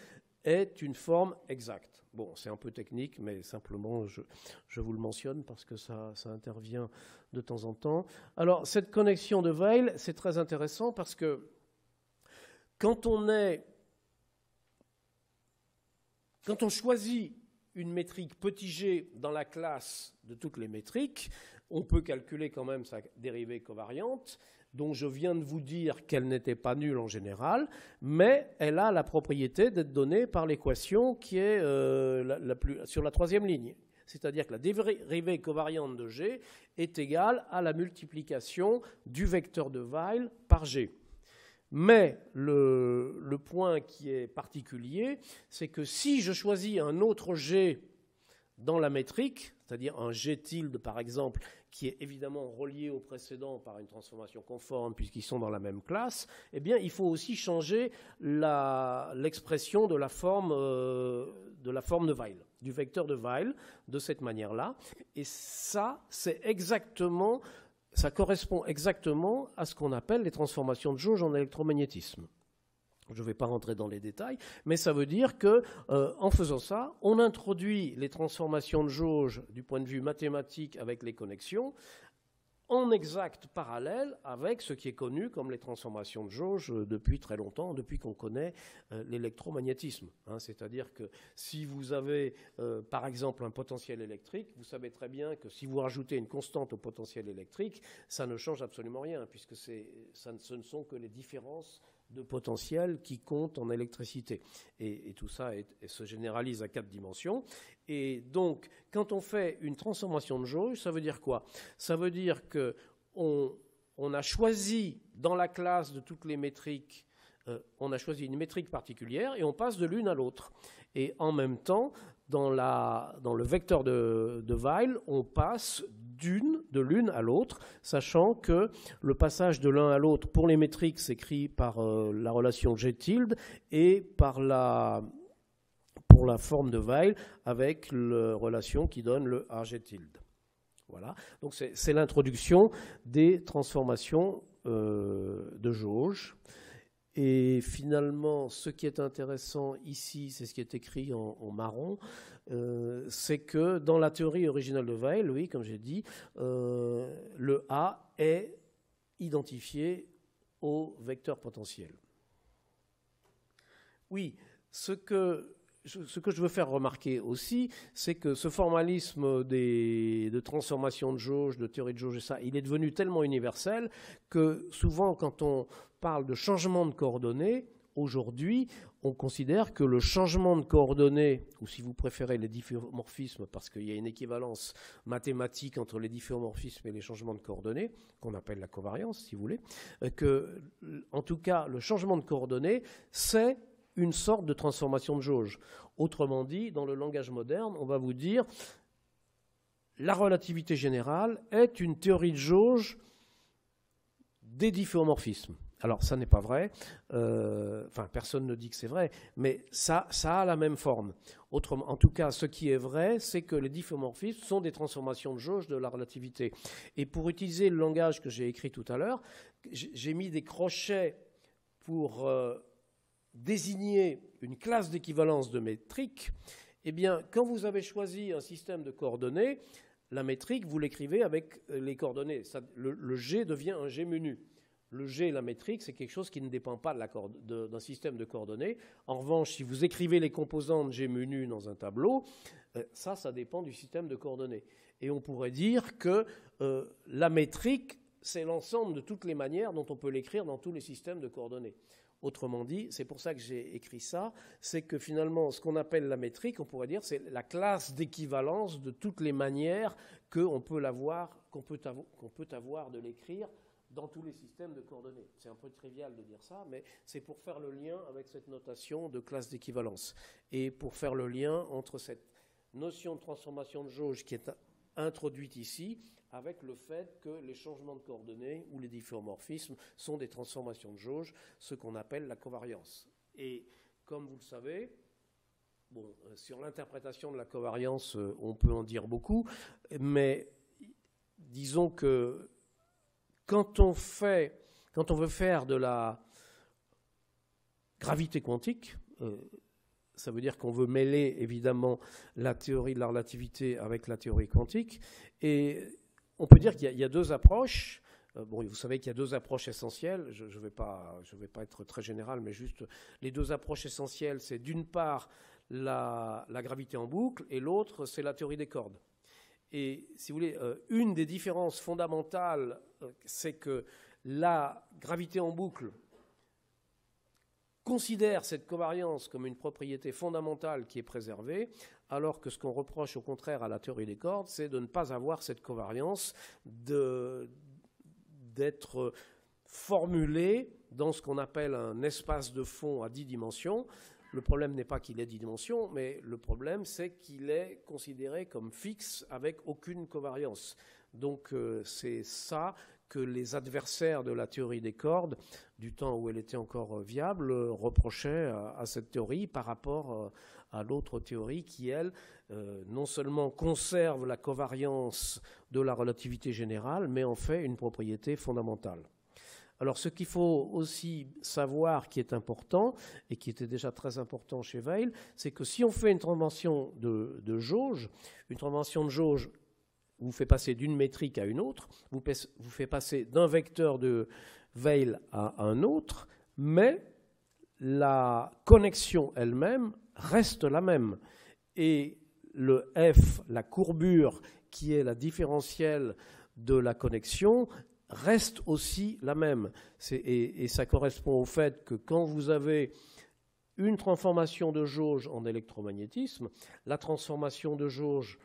est une forme exacte. Bon, c'est un peu technique, mais simplement je vous le mentionne parce que ça intervient de temps en temps. Alors, cette connexion de Weyl, c'est très intéressant parce que quand on choisit une métrique petit g dans la classe de toutes les métriques, on peut calculer quand même sa dérivée covariante, dont je viens de vous dire qu'elle n'était pas nulle en général, mais elle a la propriété d'être donnée par l'équation qui est sur la troisième ligne. c'est-à-dire que la dérivée covariante de G est égale à la multiplication du vecteur de Weyl par G. Mais le point qui est particulier, c'est que si je choisis un autre G dans la métrique, c'est-à-dire un G tilde par exemple, qui est évidemment relié au précédent par une transformation conforme puisqu'ils sont dans la même classe, eh bien il faut aussi changer l'expression de la forme de Weyl, du vecteur de Weyl, de cette manière-là. Et ça, ça correspond exactement à ce qu'on appelle les transformations de jauge en électromagnétisme. Je ne vais pas rentrer dans les détails, mais ça veut dire que, en faisant ça, on introduit les transformations de jauge du point de vue mathématique avec les connexions en exact parallèle avec ce qui est connu comme les transformations de jauge depuis très longtemps, depuis qu'on connaît l'électromagnétisme. C'est-à-dire que si vous avez, par exemple, un potentiel électrique, vous savez très bien que si vous rajoutez une constante au potentiel électrique, ça ne change absolument rien, puisque ce ne sont que les différences de potentiel qui comptent en électricité. Et tout ça se généralise à 4 dimensions. Et donc, quand on fait une transformation de jauge, ça veut dire quoi? Ça veut dire qu'on a choisi dans la classe de toutes les métriques, on a choisi une métrique particulière et on passe de l'une à l'autre. Et en même temps, dans le vecteur de Weyl, on passe de l'une à l'autre, sachant que le passage de l'un à l'autre pour les métriques s'écrit par la relation G tilde et pour la forme de Weyl avec la relation qui donne le AG tilde. Voilà. Donc c'est l'introduction des transformations de jauge. Et finalement, ce qui est intéressant ici, c'est ce qui est écrit en marron, c'est que dans la théorie originale de Weyl, oui, comme j'ai dit, le A est identifié au vecteur potentiel. Oui, ce que je veux faire remarquer aussi, c'est que ce formalisme de transformation de jauge, de théorie de jauge et ça, il est devenu tellement universel que souvent quand on parle de changement de coordonnées, aujourd'hui, on considère que le changement de coordonnées, ou si vous préférez les difféomorphismes, parce qu'il y a une équivalence mathématique entre les difféomorphismes et les changements de coordonnées, qu'on appelle la covariance, si vous voulez, que, en tout cas, le changement de coordonnées, c'est une sorte de transformation de jauge. Autrement dit, dans le langage moderne, on va vous dire la relativité générale est une théorie de jauge des difféomorphismes. Alors, ça n'est pas vrai. Personne ne dit que c'est vrai, mais ça a la même forme. En tout cas, ce qui est vrai, c'est que les difféomorphismes sont des transformations de jauge de la relativité. Et pour utiliser le langage que j'ai écrit tout à l'heure, j'ai mis des crochets pour désigner une classe d'équivalence de métrique. Eh bien, quand vous avez choisi un système de coordonnées, la métrique, vous l'écrivez avec les coordonnées. Le G devient un G menu. Le G, la métrique, c'est quelque chose qui ne dépend pas d'un système de coordonnées. En revanche, si vous écrivez les composantes G menu dans un tableau, ça dépend du système de coordonnées. Et on pourrait dire que la métrique, c'est l'ensemble de toutes les manières dont on peut l'écrire dans tous les systèmes de coordonnées. Autrement dit, c'est pour ça que j'ai écrit ça, c'est que finalement, ce qu'on appelle la métrique, on pourrait dire, c'est la classe d'équivalence de toutes les manières qu'on peut avoir de l'écrire dans tous les systèmes de coordonnées. C'est un peu trivial de dire ça, mais c'est pour faire le lien avec cette notation de classe d'équivalence et pour faire le lien entre cette notion de transformation de jauge qui est introduite ici avec le fait que les changements de coordonnées ou les difféomorphismes sont des transformations de jauge, ce qu'on appelle la covariance. Et comme vous le savez, sur l'interprétation de la covariance, on peut en dire beaucoup, mais disons que quand on veut faire de la gravité quantique, ça veut dire qu'on veut mêler évidemment la théorie de la relativité avec la théorie quantique, et on peut dire qu'il y a deux approches. Vous savez qu'il y a deux approches essentielles. Je ne vais pas être très général, mais juste les deux approches essentielles, c'est d'une part la gravité en boucle et l'autre, c'est la théorie des cordes. Et si vous voulez, une des différences fondamentales, c'est que la gravité en boucle considère cette covariance comme une propriété fondamentale qui est préservée, alors que ce qu'on reproche au contraire à la théorie des cordes, c'est de ne pas avoir cette covariance, d'être formulée dans ce qu'on appelle un espace de fond à 10 dimensions. Le problème n'est pas qu'il ait 10 dimensions, mais le problème c'est qu'il est considéré comme fixe avec aucune covariance. Donc c'est ça que les adversaires de la théorie des cordes, du temps où elle était encore viable, reprochaient à cette théorie par rapport à l'autre théorie qui, elle, non seulement conserve la covariance de la relativité générale, mais en fait une propriété fondamentale. Alors ce qu'il faut aussi savoir qui est important, et qui était déjà très important chez Weil, c'est que si on fait une transformation de jauge, une transformation de jauge vous fait passer d'une métrique à une autre, vous fait passer d'un vecteur de Weil à un autre, mais la connexion elle-même reste la même. Et le f, la courbure qui est la différentielle de la connexion, reste aussi la même. Et ça correspond au fait que quand vous avez une transformation de jauge en électromagnétisme, la transformation de jauge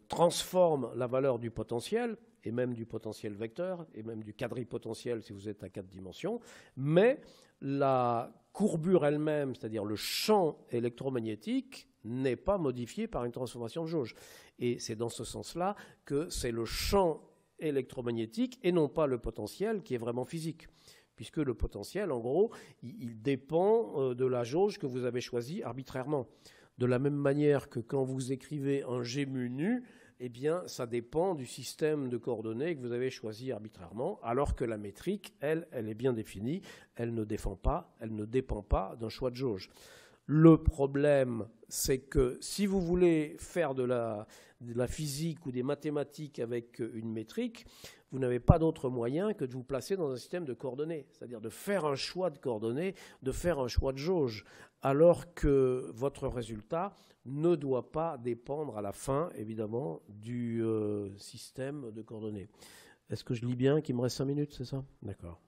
transforme la valeur du potentiel, et même du potentiel vecteur, et même du quadripotentiel si vous êtes à 4 dimensions, mais la courbure elle-même, c'est-à-dire le champ électromagnétique, n'est pas modifié par une transformation de jauge. Et c'est dans ce sens-là que c'est le champ électromagnétique et non pas le potentiel qui est vraiment physique. Puisque le potentiel, en gros, il dépend de la jauge que vous avez choisie arbitrairement. De la même manière que quand vous écrivez un G mu nu, eh bien, ça dépend du système de coordonnées que vous avez choisi arbitrairement, alors que la métrique, elle est bien définie, elle ne dépend pas d'un choix de jauge. Le problème, c'est que si vous voulez faire de la physique ou des mathématiques avec une métrique, vous n'avez pas d'autre moyen que de vous placer dans un système de coordonnées, c'est-à-dire de faire un choix de coordonnées, de faire un choix de jauge, alors que votre résultat ne doit pas dépendre à la fin, évidemment, du système de coordonnées. Est-ce que je lis bien qu'il me reste 5 minutes, c'est ça? D'accord.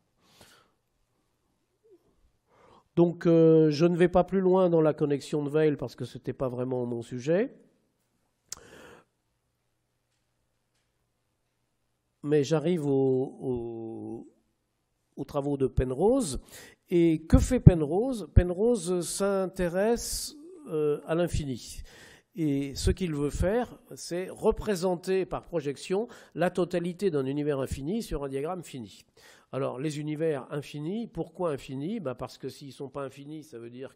Donc, je ne vais pas plus loin dans la connexion de Weil parce que ce n'était pas vraiment mon sujet. Mais j'arrive aux travaux de Penrose. Et que fait Penrose? Penrose s'intéresse à l'infini. Et ce qu'il veut faire, c'est représenter par projection la totalité d'un univers infini sur un diagramme fini. Alors, les univers infinis, pourquoi infinis? Parce que s'ils ne sont pas infinis, ça veut dire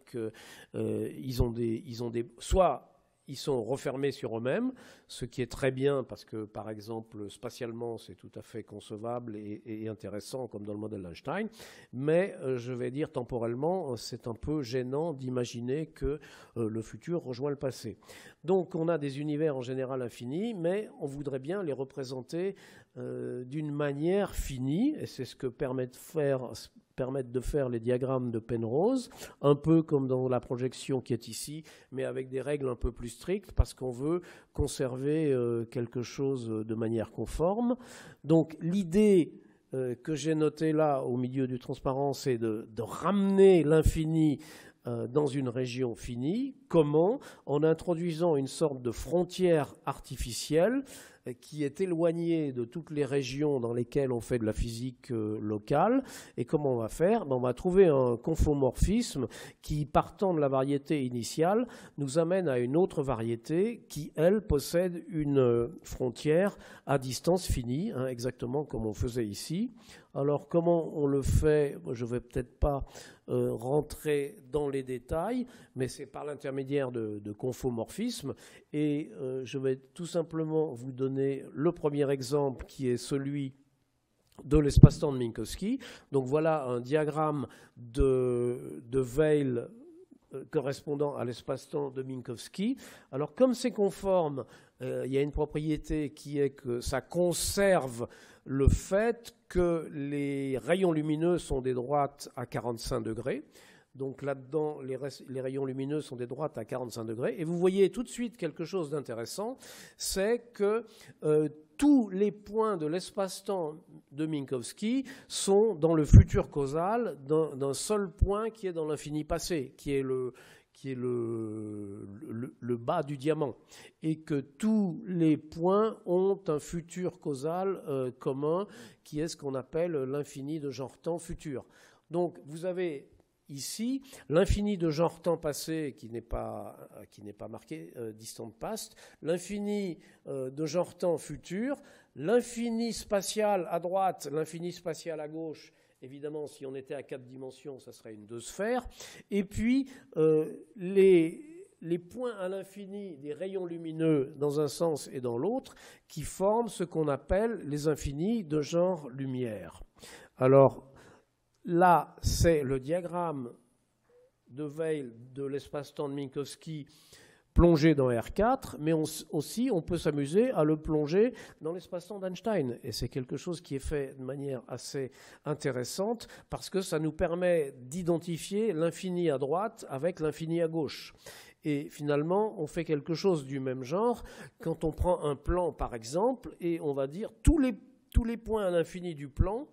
soit ils sont refermés sur eux-mêmes, ce qui est très bien parce que, par exemple, spatialement, c'est tout à fait concevable et intéressant, comme dans le modèle d'Einstein. Mais, je vais dire temporellement, c'est un peu gênant d'imaginer que le futur rejoint le passé. Donc, on a des univers en général infinis, mais on voudrait bien les représenter d'une manière finie, et c'est ce que permettent de faire les diagrammes de Penrose, un peu comme dans la projection qui est ici, mais avec des règles un peu plus strictes, parce qu'on veut conserver quelque chose de manière conforme. Donc l'idée que j'ai notée là, au milieu du transparent, c'est de ramener l'infini dans une région finie. Comment? En introduisant une sorte de frontière artificielle qui est éloignée de toutes les régions dans lesquelles on fait de la physique locale. Et comment on va faire? On va trouver un conformorphisme qui, partant de la variété initiale, nous amène à une autre variété qui, elle, possède une frontière à distance finie, exactement comme on faisait ici. Alors, comment on le fait? Je ne vais peut-être pas rentrer dans les détails, mais c'est par l'intermédiaire de conformorphismes. Et je vais tout simplement vous donner le premier exemple qui est celui de l'espace-temps de Minkowski. Donc voilà un diagramme de Weil correspondant à l'espace-temps de Minkowski. Alors comme c'est conforme, il y a une propriété qui est que ça conserve le fait que les rayons lumineux sont des droites à 45 degrés. Donc là-dedans, les rayons lumineux sont des droites à 45 degrés. Et vous voyez tout de suite quelque chose d'intéressant, c'est que tous les points de l'espace-temps de Minkowski sont dans le futur causal d'un seul point qui est dans l'infini passé, qui est le bas du diamant, et que tous les points ont un futur causal commun, qui est ce qu'on appelle l'infini de genre-temps futur. Donc vous avez ici l'infini de genre-temps passé qui n'est pas marqué distant past, l'infini de genre-temps futur, l'infini spatial à droite, l'infini spatial à gauche. Évidemment, si on était à 4 dimensions, ça serait une 2 sphères. Et puis, les points à l'infini des rayons lumineux dans un sens et dans l'autre, qui forment ce qu'on appelle les infinis de genre lumière. Alors, là, c'est le diagramme de Weyl de l'espace-temps de Minkowski plongé dans R4, mais aussi on peut s'amuser à le plonger dans l'espace-temps d'Einstein. Et c'est quelque chose qui est fait de manière assez intéressante parce que ça nous permet d'identifier l'infini à droite avec l'infini à gauche. Et finalement, on fait quelque chose du même genre quand on prend un plan, par exemple, et on va dire tous les points à l'infini du plan,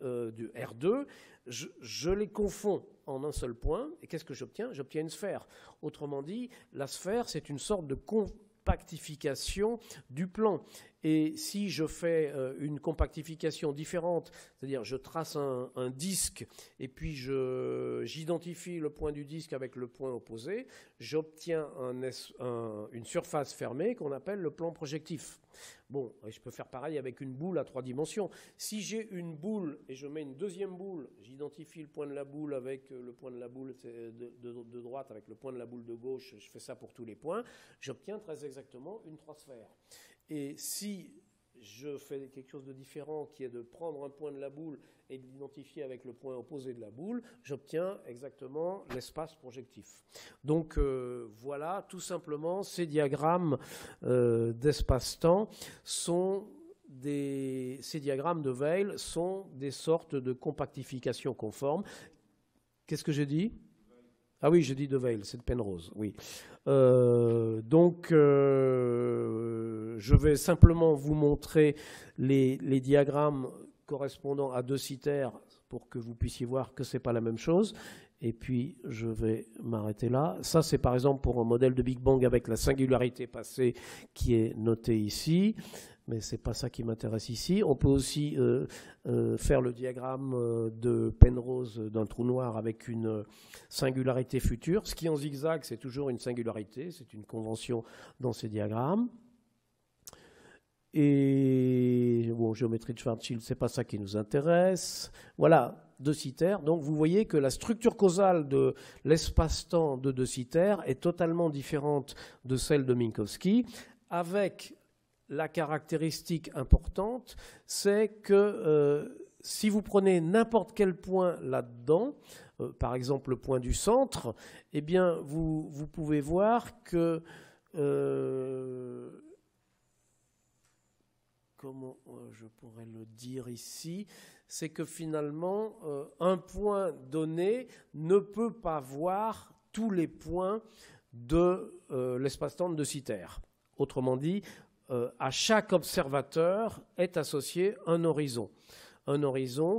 du R2, je les confonds en un seul point. Et qu'est-ce que j'obtiens? J'obtiens une sphère. Autrement dit, la sphère, c'est une sorte de compactification du plan. Et si je fais une compactification différente, c'est-à-dire je trace un disque et puis j'identifie le point du disque avec le point opposé, j'obtiens une surface fermée qu'on appelle le plan projectif. Bon, je peux faire pareil avec une boule à 3 dimensions. Si j'ai une boule et je mets une deuxième boule, j'identifie le point de la boule avec le point de la boule de droite avec le point de la boule de gauche, je fais ça pour tous les points, j'obtiens très exactement une 3 sphères. Et si je fais quelque chose de différent, qui est de prendre un point de la boule et de l'identifier avec le point opposé de la boule, j'obtiens exactement l'espace projectif. Donc voilà, tout simplement, ces diagrammes d'espace-temps ces diagrammes de Weyl sont des sortes de compactification conforme. Qu'est-ce que j'ai dit ? Ah oui, j'ai dit de Weyl, c'est de Penrose, oui. Donc, je vais simplement vous montrer les diagrammes correspondant à 2 cithères pour que vous puissiez voir que ce n'est pas la même chose. Et puis, je vais m'arrêter là. Ça, c'est par exemple pour un modèle de Big Bang avec la singularité passée qui est notée ici. Mais ce n'est pas ça qui m'intéresse ici. On peut aussi faire le diagramme de Penrose d'un trou noir avec une singularité future. Ce qui en zigzag, c'est toujours une singularité. C'est une convention dans ces diagrammes. Et bon, géométrie de Schwarzschild, ce n'est pas ça qui nous intéresse. Voilà, De Sitter. Donc vous voyez que la structure causale de l'espace-temps de De Sitter est totalement différente de celle de Minkowski, avec la caractéristique importante, c'est que si vous prenez n'importe quel point là-dedans, par exemple le point du centre, eh bien vous pouvez voir que comment je pourrais le dire ici, c'est que finalement un point donné ne peut pas voir tous les points de l'espace-temps de De Sitter. Autrement dit, à chaque observateur est associé un horizon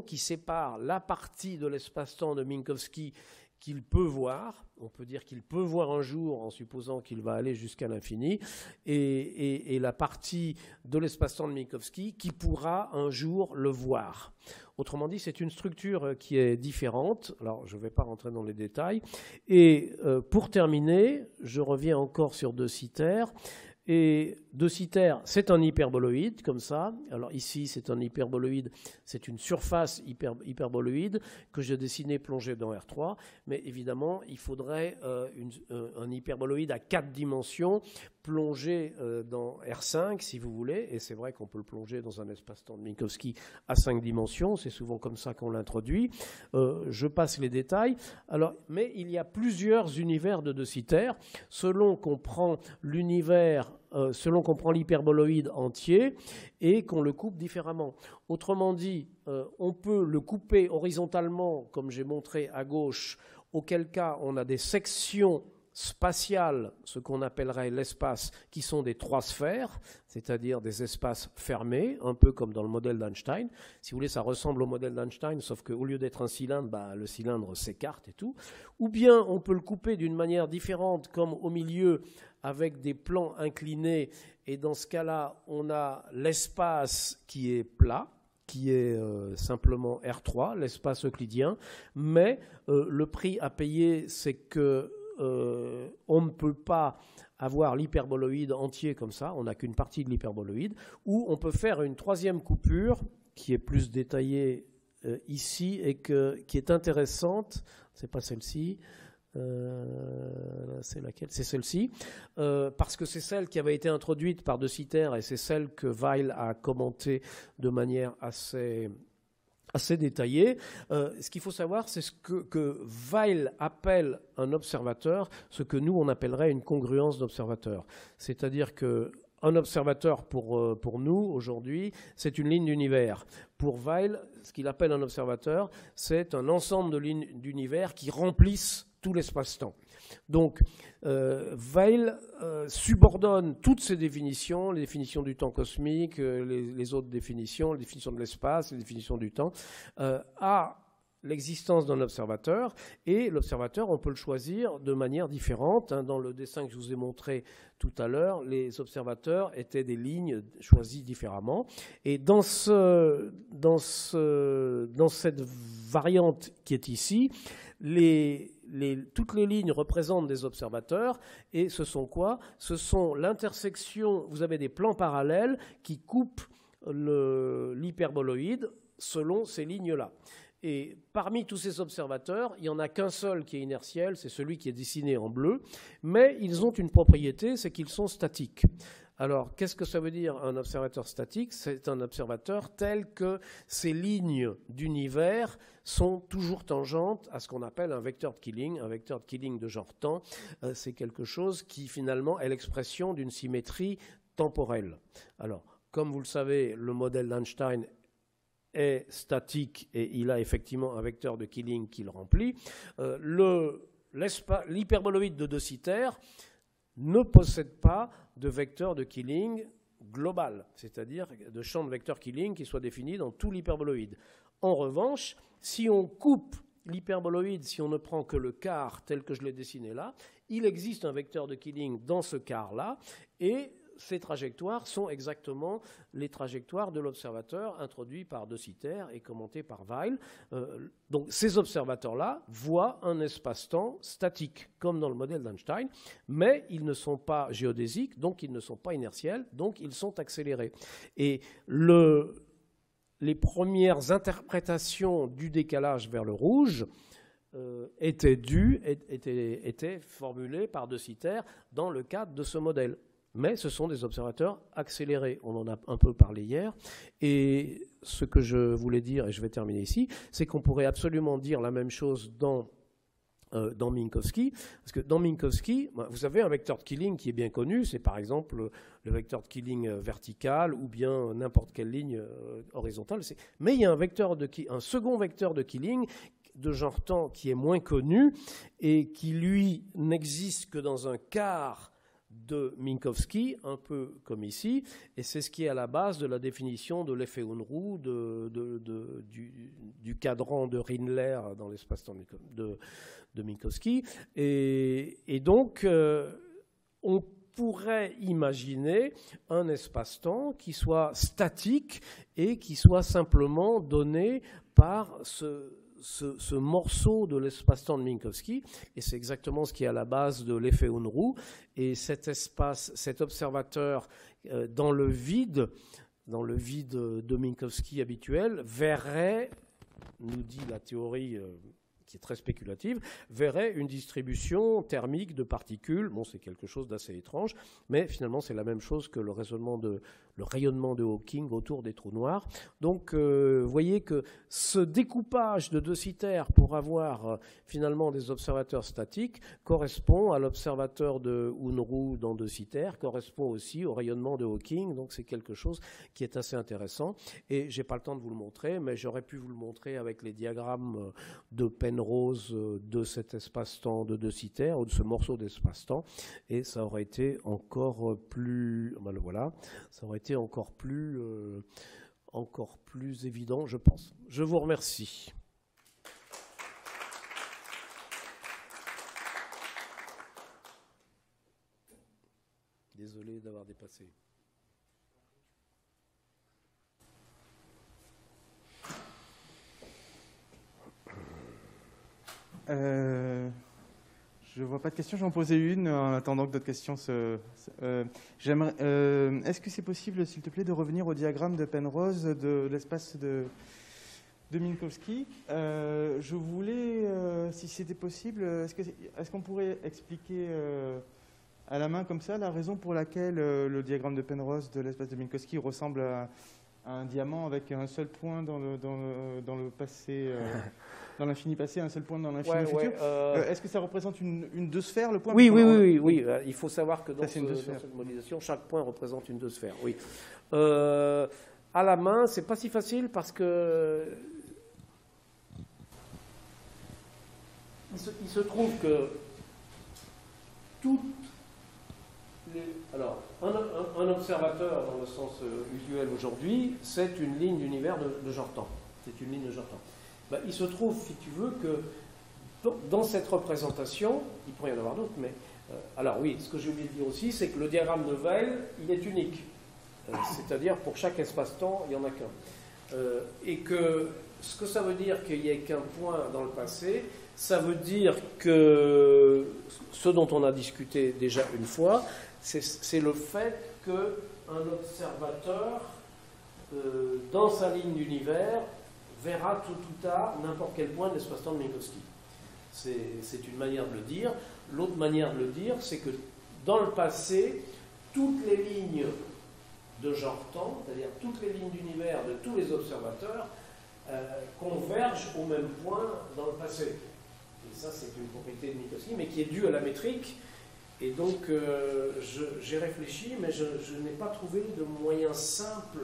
qui sépare la partie de l'espace-temps de Minkowski qu'il peut voir. On peut dire qu'il peut voir un jour en supposant qu'il va aller jusqu'à l'infini, et la partie de l'espace-temps de Minkowski qui pourra un jour le voir. Autrement dit, c'est une structure qui est différente. Alors, je ne vais pas rentrer dans les détails. Et pour terminer, je reviens encore sur De Sitter. Et De Sitter, c'est un hyperboloïde, comme ça. Alors ici, c'est un hyperboloïde, c'est une surface hyperboloïde que j'ai dessinée plongée dans R3. Mais évidemment, il faudrait un hyperboloïde à 4 dimensions plongé dans R5, si vous voulez. Et c'est vrai qu'on peut le plonger dans un espace-temps de Minkowski à 5 dimensions. C'est souvent comme ça qu'on l'introduit. Je passe les détails. Alors, mais il y a plusieurs univers de Sitter. Selon qu'on prend l'univers, selon qu'on prend l'hyperboloïde entier et qu'on le coupe différemment. Autrement dit, on peut le couper horizontalement, comme j'ai montré à gauche, auquel cas on a des sections spatiales, ce qu'on appellerait l'espace, qui sont des 3 sphères, c'est-à-dire des espaces fermés, un peu comme dans le modèle d'Einstein. Si vous voulez, ça ressemble au modèle d'Einstein, sauf qu'au lieu d'être un cylindre, le cylindre s'écarte et tout. Ou bien on peut le couper d'une manière différente, comme au milieu, avec des plans inclinés, et dans ce cas-là, on a l'espace qui est plat, qui est simplement R3, l'espace euclidien, mais le prix à payer, c'est que on ne peut pas avoir l'hyperboloïde entier comme ça, on n'a qu'une partie de l'hyperboloïde, ou on peut faire une 3e coupure qui est plus détaillée ici et qui est intéressante, c'est pas celle-ci, c'est laquelle? C'est celle-ci, parce que c'est celle qui avait été introduite par De Sitter et c'est celle que Weil a commentée de manière assez détaillé. Ce qu'il faut savoir, c'est ce que Weil appelle un observateur, ce que nous, on appellerait une congruence d'observateur. C'est-à-dire qu'un observateur, pour nous, aujourd'hui, c'est une ligne d'univers. Pour Weil, ce qu'il appelle un observateur, c'est un ensemble de lignes d'univers qui remplissent tout l'espace-temps. Donc, Weil subordonne toutes ces définitions, les définitions du temps cosmique, les autres définitions, les définitions de l'espace, les définitions du temps, à l'existence d'un observateur. Et l'observateur, on peut le choisir de manière différente. Dans le dessin que je vous ai montré tout à l'heure, les observateurs étaient des lignes choisies différemment. Et dans cette variante qui est ici, toutes les lignes représentent des observateurs, et ce sont quoi? Ce sont l'intersection, vous avez des plans parallèles qui coupent l'hyperboloïde selon ces lignes-là. Et parmi tous ces observateurs, il n'y en a qu'un seul qui est inertiel, c'est celui qui est dessiné en bleu, mais ils ont une propriété, c'est qu'ils sont statiques. Alors, qu'est-ce que ça veut dire un observateur statique? C'est un observateur tel que ces lignes d'univers sont toujours tangentes à ce qu'on appelle un vecteur de Killing. Un vecteur de Killing de genre temps, c'est quelque chose qui finalement est l'expression d'une symétrie temporelle. Alors, comme vous le savez, le modèle d'Einstein est statique et il a effectivement un vecteur de Killing qui le remplit. L'hyperboloïde de De Sitter ne possède pas de vecteur de Killing global, c'est-à-dire de champ de vecteur Killing qui soit défini dans tout l'hyperboloïde. En revanche, si on coupe l'hyperboloïde, si on ne prend que le quart tel que je l'ai dessiné là, il existe un vecteur de Killing dans ce quart-là, et ces trajectoires sont exactement les trajectoires de l'observateur introduit par De Sitter et commenté par Weil. Donc ces observateurs-là voient un espace-temps statique, comme dans le modèle d'Einstein, mais ils ne sont pas géodésiques, donc ils ne sont pas inertiels, donc ils sont accélérés. Et les premières interprétations du décalage vers le rouge étaient formulées par De Sitter dans le cadre de ce modèle. Mais ce sont des observateurs accélérés. On en a un peu parlé hier. Et ce que je voulais dire, et je vais terminer ici, c'est qu'on pourrait absolument dire la même chose dans Minkowski. Parce que dans Minkowski, vous avez un vecteur de Killing qui est bien connu. C'est par exemple le vecteur de Killing vertical ou bien n'importe quelle ligne horizontale. Mais il y a un second vecteur de Killing de genre temps qui est moins connu et qui, lui, n'existe que dans un quart de Minkowski, un peu comme ici, et c'est ce qui est à la base de la définition de l'effet Unruh, du cadran de Rindler dans l'espace-temps de Minkowski. Et donc, on pourrait imaginer un espace-temps qui soit statique et qui soit simplement donné par ce morceau de l'espace-temps de Minkowski, et c'est exactement ce qui est à la base de l'effet Unruh. Et cet observateur dans le vide de Minkowski habituel verrait, nous dit la théorie qui est très spéculative, verrait une distribution thermique de particules. Bon, c'est quelque chose d'assez étrange, mais finalement c'est la même chose que le rayonnement de Hawking autour des trous noirs. Donc, vous voyez que ce découpage de De Sitter pour avoir finalement des observateurs statiques correspond à l'observateur de Unruh dans De Sitter, correspond aussi au rayonnement de Hawking. Donc, c'est quelque chose qui est assez intéressant. Et j'ai pas le temps de vous le montrer, mais j'aurais pu vous le montrer avec les diagrammes de Penrose Penrose de cet espace-temps de De Sitter, ou de ce morceau d'espace-temps, et ça aurait été encore plus, ben voilà, ça aurait été encore plus évident, je pense. Je vous remercie. Désolé d'avoir dépassé. Je vois pas de questions, j'en posais une en attendant que d'autres questions est-ce que c'est possible, s'il te plaît, de revenir au diagramme de Penrose de l'espace de Minkowski? Je voulais, si c'était possible, est-ce qu'on pourrait expliquer à la main comme ça la raison pour laquelle le diagramme de Penrose de l'espace de Minkowski ressemble à un diamant avec un seul point dans le passé, dans l'infini passé, un seul point dans l'infini futur. Est-ce que ça représente une deux-sphère, le point? Oui. Il faut savoir que dans cette modélisation, chaque point représente une deux-sphère. Oui. À la main, c'est pas si facile parce que il se trouve que toutes alors, un observateur, dans le sens usuel aujourd'hui, c'est une ligne d'univers de genre-temps. C'est une ligne de genre-temps. Ben, il se trouve, si tu veux, que dans cette représentation, il pourrait y en avoir d'autres, mais... alors oui, ce que j'ai oublié de dire aussi, c'est que le diagramme de Weyl, il est unique. C'est-à-dire, pour chaque espace-temps, il n'y en a qu'un. Et que ce que ça veut dire qu'il n'y ait qu'un point dans le passé, ça veut dire que ce dont on a discuté déjà une fois, c'est le fait qu'un observateur, dans sa ligne d'univers, verra tout ou tard n'importe quel point de l'espace-temps de Minkowski. C'est une manière de le dire. L'autre manière de le dire, c'est que dans le passé, toutes les lignes de genre-temps, c'est-à-dire toutes les lignes d'univers de tous les observateurs, convergent au même point dans le passé. Et ça, c'est une propriété de Minkowski, mais qui est due à la métrique. Et donc, j'ai réfléchi, mais je n'ai pas trouvé de moyen simple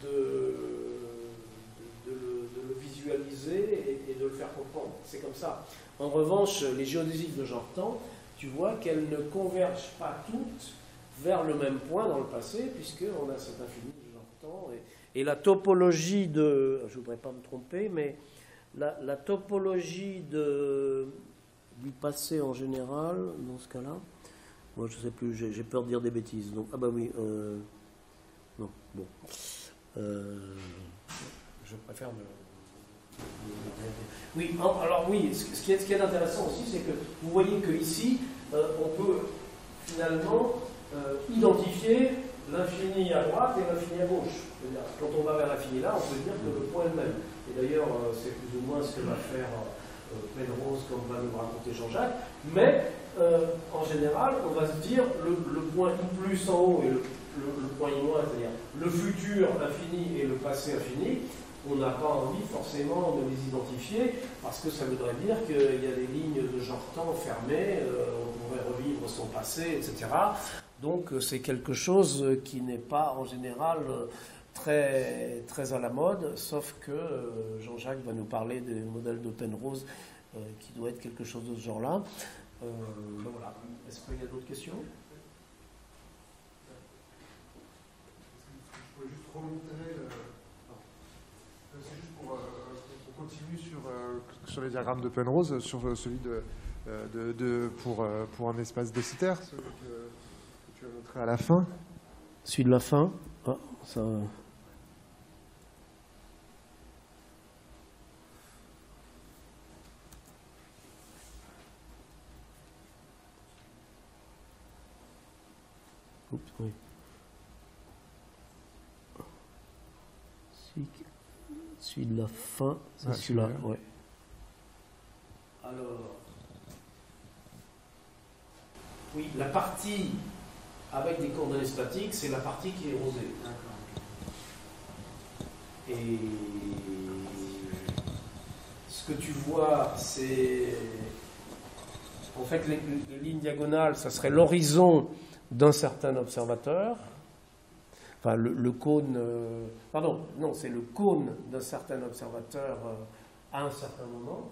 de le visualiser et de le faire comprendre. C'est comme ça. En revanche, les géodésiques de genre-temps, tu vois qu'elles ne convergent pas toutes vers le même point dans le passé, puisqu'on a cet infini de genre-temps. Et la topologie de... Je ne voudrais pas me tromper, mais la topologie du passé en général, dans ce cas-là, moi je ne sais plus, j'ai peur de dire des bêtises. Donc, ah bah oui, non, bon. Je préfère Oui, alors oui, ce qui est intéressant aussi, c'est que vous voyez qu'ici, on peut finalement identifier l'infini à droite et l'infini à gauche. Quand on va vers l'infini là, on peut dire que le point est le même. Et d'ailleurs, c'est plus ou moins ce que va faire Penrose, comme va nous raconter Jean-Jacques. Mais, en général, on va se dire le point I plus en haut et le point I moins, c'est-à-dire le futur infini et le passé infini, on n'a pas envie forcément de les identifier, parce que ça voudrait dire qu'il y a des lignes de genre-temps fermées, on pourrait revivre son passé, etc. Donc c'est quelque chose qui n'est pas en général très, très à la mode, sauf que Jean-Jacques va nous parler des modèles de Penrose qui doit être quelque chose de ce genre-là. Voilà. Est-ce qu'il y a d'autres questions? Je pourrais juste remontrer... C'est juste pour continuer sur les diagrammes de Penrose, sur celui pour un espace de Sitter, celui que tu as montré à la fin. Celui de la fin, ça... Oups, oui. Celui de la fin, c'est celui-là, ouais. Alors, oui, la partie avec des coordonnées statiques, c'est la partie qui est rosée. Et ce que tu vois, c'est... En fait, les lignes diagonales, ça serait l'horizon d'un certain observateur. Enfin, le cône... pardon, non, c'est le cône d'un certain observateur à un certain moment.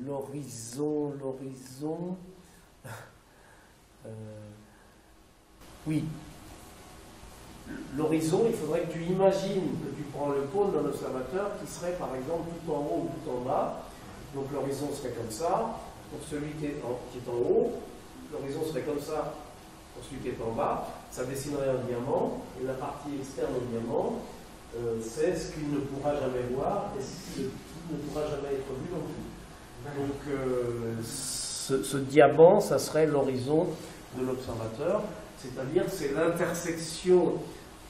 l'horizon, oui. L'horizon, il faudrait que tu imagines que tu prends le cône d'un observateur qui serait par exemple tout en haut ou tout en bas. Donc l'horizon serait comme ça, pour celui qui est en haut, l'horizon serait comme ça pour celui qui est en bas, ça dessinerait un diamant, et la partie externe au diamant, c'est ce qu'il ne pourra jamais voir et ce qui ne pourra jamais être vu non plus. Donc ce diamant, ça serait l'horizon de l'observateur, c'est-à-dire c'est l'intersection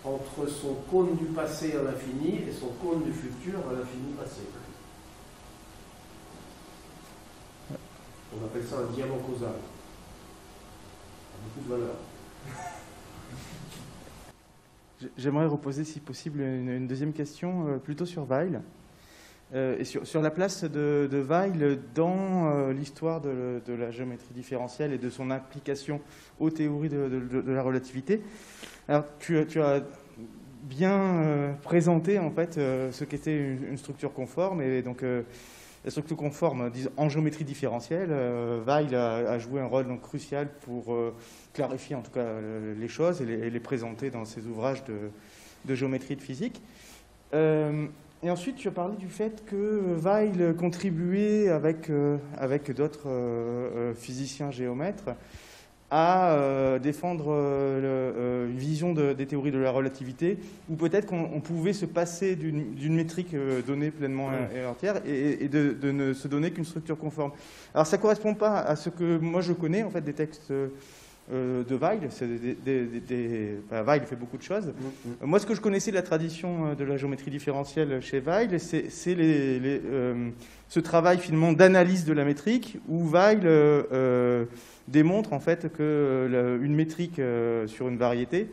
entre son cône du passé à l'infini et son cône du futur à l'infini passé. On appelle ça un diamant causal. Ça a beaucoup de valeur. J'aimerais reposer, si possible, une deuxième question, plutôt sur Weil. Et sur la place de Weil dans l'histoire de la géométrie différentielle et de son application aux théories de la relativité. Alors, tu as bien présenté en fait ce qu'était une structure conforme, et donc la structure conforme en géométrie différentielle. Weil a joué un rôle donc crucial pour clarifier en tout cas les choses et les présenter dans ses ouvrages de géométrie et de physique. Et ensuite, tu as parlé du fait que Weil contribuait avec d'autres physiciens géomètres à défendre une vision des théories de la relativité, où peut-être qu'on pouvait se passer d'une métrique donnée pleinement et entière et de ne se donner qu'une structure conforme. Alors ça ne correspond pas à ce que moi je connais en fait des textes de Weil. Weil fait beaucoup de choses. Moi, ce que je connaissais de la tradition de la géométrie différentielle chez Weil, c'est ce travail finalement d'analyse de la métrique, où Weil démontre en fait qu'une métrique sur une variété,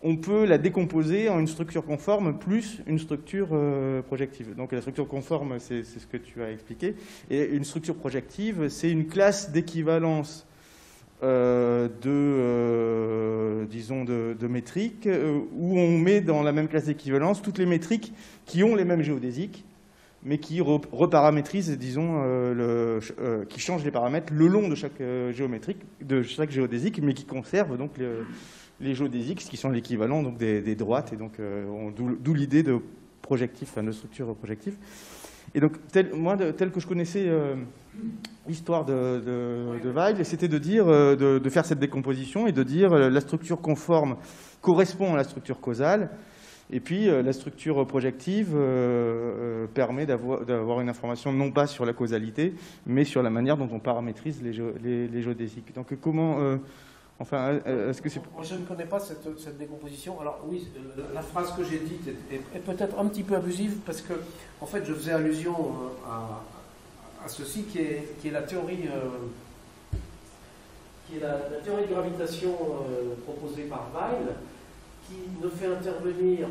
on peut la décomposer en une structure conforme plus une structure projective. Donc la structure conforme, c'est ce que tu as expliqué, et une structure projective, c'est une classe d'équivalence de métriques où on met dans la même classe d'équivalence toutes les métriques qui ont les mêmes géodésiques, mais qui reparamétrisent, disons, qui changent les paramètres le long de chaque géodésique, mais qui conservent donc les géodésiques, qui sont l'équivalent donc des droites, et donc d'où l'idée de projectif, de structure projective. Et donc, tel que je connaissais l'histoire de Weil, c'était de dire, de faire cette décomposition et de dire la structure conforme correspond à la structure causale, et puis la structure projective permet d'avoir une information non pas sur la causalité, mais sur la manière dont on paramétrise les géodésiques. Donc comment... est-ce que c'est... Moi, je ne connais pas cette décomposition. Alors oui, la phrase que j'ai dite est peut-être un petit peu abusive, parce que, en fait, je faisais allusion à ceci qui est la théorie, la théorie de gravitation proposée par Weil, qui ne fait intervenir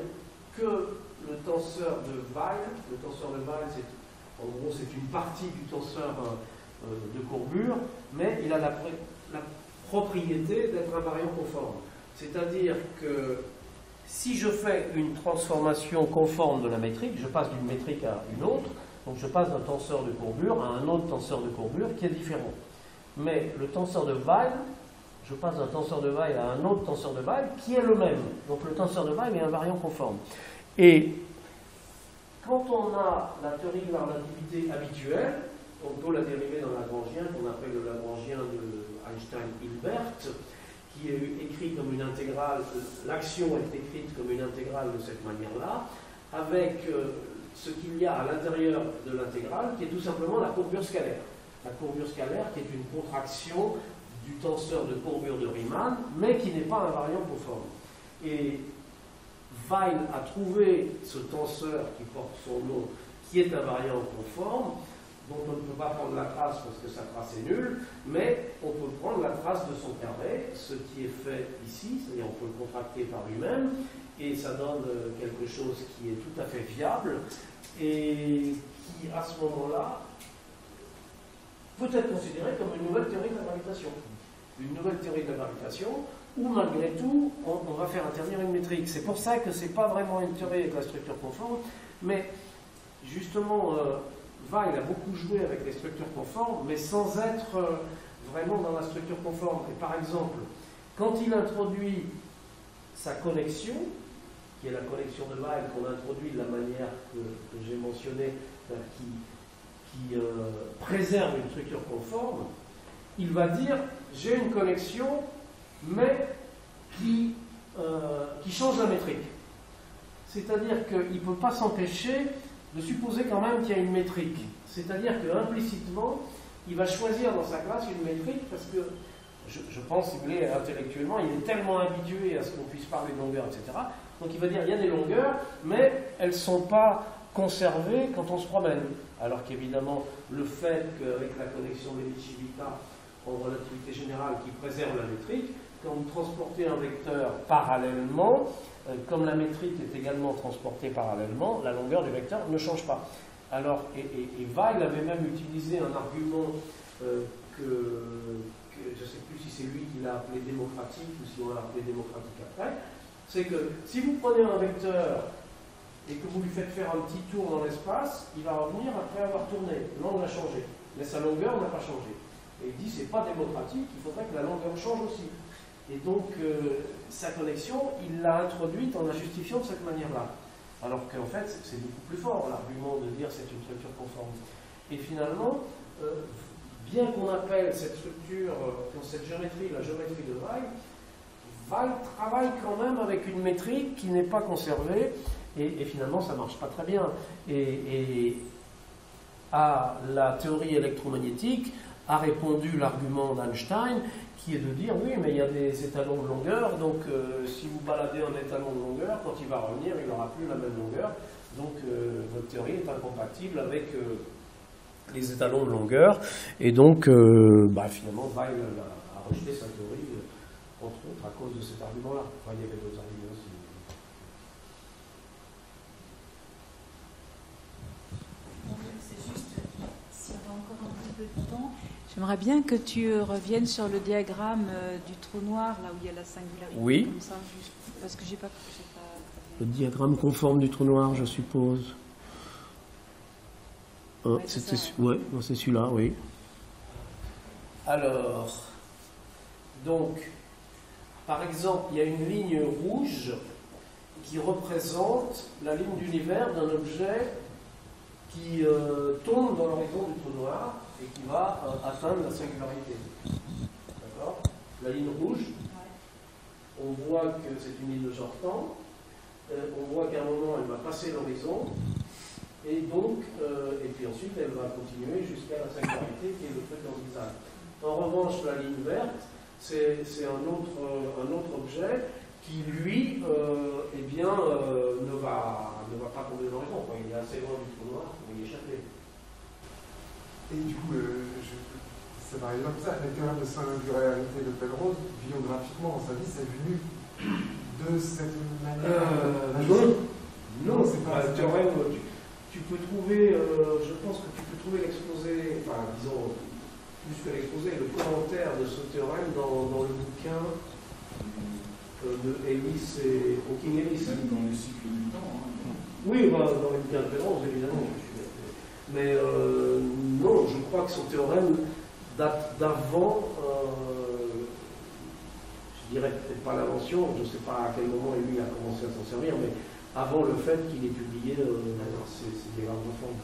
que le tenseur de Weil. Le tenseur de Weil, en gros, c'est une partie du tenseur de courbure, mais il a la propriété d'être invariant conforme. C'est-à-dire que si je fais une transformation conforme de la métrique, je passe d'une métrique à une autre, donc je passe d'un tenseur de courbure à un autre tenseur de courbure qui est différent. Mais le tenseur de Weil, je passe d'un tenseur de Weil à un autre tenseur de Weil qui est le même. Donc le tenseur de Weil est invariant conforme. Et quand on a la théorie de la relativité habituelle, on peut la dériver dans le Lagrangien, qu'on appelle le Lagrangien de Einstein-Hilbert, qui est écrit comme une intégrale, l'action est écrite comme une intégrale de cette manière-là, avec ce qu'il y a à l'intérieur de l'intégrale, qui est tout simplement la courbure scalaire. La courbure scalaire qui est une contraction du tenseur de courbure de Riemann, mais qui n'est pas invariant conforme. Et Weil a trouvé ce tenseur qui porte son nom, qui est invariant conforme, dont on ne peut pas prendre la trace parce que sa trace est nulle, mais on peut prendre la trace de son carré, ce qui est fait ici, c'est-à-dire on peut le contracter par lui-même, et ça donne quelque chose qui est tout à fait viable, et qui, à ce moment-là, peut être considéré comme une nouvelle théorie de la gravitation. Une nouvelle théorie de la gravitation, où malgré tout, on va faire intervenir une métrique. C'est pour ça que ce n'est pas vraiment une théorie avec la structure conforme, mais justement... Weil a beaucoup joué avec les structures conformes, mais sans être vraiment dans la structure conforme. Et par exemple, quand il introduit sa connexion, qui est la connexion de Weil qu'on introduit de la manière que j'ai mentionnée, qui préserve une structure conforme, il va dire j'ai une connexion, mais qui change la métrique. C'est-à-dire qu'il ne peut pas s'empêcher de supposer quand même qu'il y a une métrique. C'est-à-dire qu'implicitement, il va choisir dans sa classe une métrique parce que, je pense, si vous voulez, intellectuellement, il est tellement habitué à ce qu'on puisse parler de longueur, etc. Donc il va dire il y a des longueurs, mais elles ne sont pas conservées quand on se promène. Alors qu'évidemment, le fait qu'avec la connexion Levi-Civita en relativité générale qui préserve la métrique, quand vous transportez un vecteur parallèlement, comme la métrique est également transportée parallèlement, la longueur du vecteur ne change pas. Alors, et Weil avait même utilisé un argument que je ne sais plus si c'est lui qui l'a appelé démocratique ou si on l'a appelé démocratique après, c'est que si vous prenez un vecteur et que vous lui faites faire un petit tour dans l'espace, il va revenir après avoir tourné. L'angle a changé, mais sa longueur n'a pas changé. Et il dit c'est pas démocratique, il faudrait que la longueur change aussi. Et donc sa connexion, il l'a introduite en la justifiant de cette manière-là. Alors qu'en fait, c'est beaucoup plus fort l'argument de dire c'est une structure conforme. Et finalement, bien qu'on appelle cette structure, cette géométrie, la géométrie de Weil, Weil travaille quand même avec une métrique qui n'est pas conservée, et finalement ça ne marche pas très bien. Et à la théorie électromagnétique a répondu l'argument d'Einstein, qui est de dire oui, mais il y a des étalons de longueur, donc si vous baladez un étalon de longueur, quand il va revenir, il n'aura plus la même longueur, donc votre théorie est incompatible avec les étalons de longueur, et donc finalement Weil a rejeté sa théorie, entre autres à cause de cet argument-là. Enfin, il y avait d'autres arguments aussi. C'est juste, si on a encore un petit peu de temps, j'aimerais bien que tu reviennes sur le diagramme du trou noir, là où il y a la singularité. Oui. Comme ça, juste, parce que j'ai pas. Le diagramme conforme du trou noir, je suppose. Ouais, c'est celui-là, oui. Alors, donc, par exemple, il y a une ligne rouge qui représente la ligne d'univers d'un objet qui tombe dans l'horizon du trou noir et qui va atteindre la singularité. D'accord ? La ligne rouge, on voit que c'est une ligne de genre temps, on voit qu'à un moment elle va passer l'horizon, et donc, et puis ensuite elle va continuer jusqu'à la singularité qui est le truc en zigzag. En revanche, la ligne verte, c'est un autre objet qui, lui, ne va pas tomber dans l'horizon. Il est assez loin du trou noir pour y échapper. Et du coup, ça par exemple ça, la théorème de singularité de Penrose, biographiquement dans sa vie, c'est venu de cette manière. Non, c'est pas un théorème. Tu peux trouver, je pense que tu peux trouver l'exposé, enfin disons, plus que l'exposé, le commentaire de ce théorème dans le bouquin de Ellis et Hawking Ellis. Même dans les cycles du temps. Hein. Oui, dans les bouquins de Penrose, évidemment. Mais non, je crois que son théorème date d'avant, je dirais peut-être pas l'invention, je ne sais pas à quel moment lui a commencé à s'en servir, mais avant le fait qu'il ait publié ces diagrammes de forme.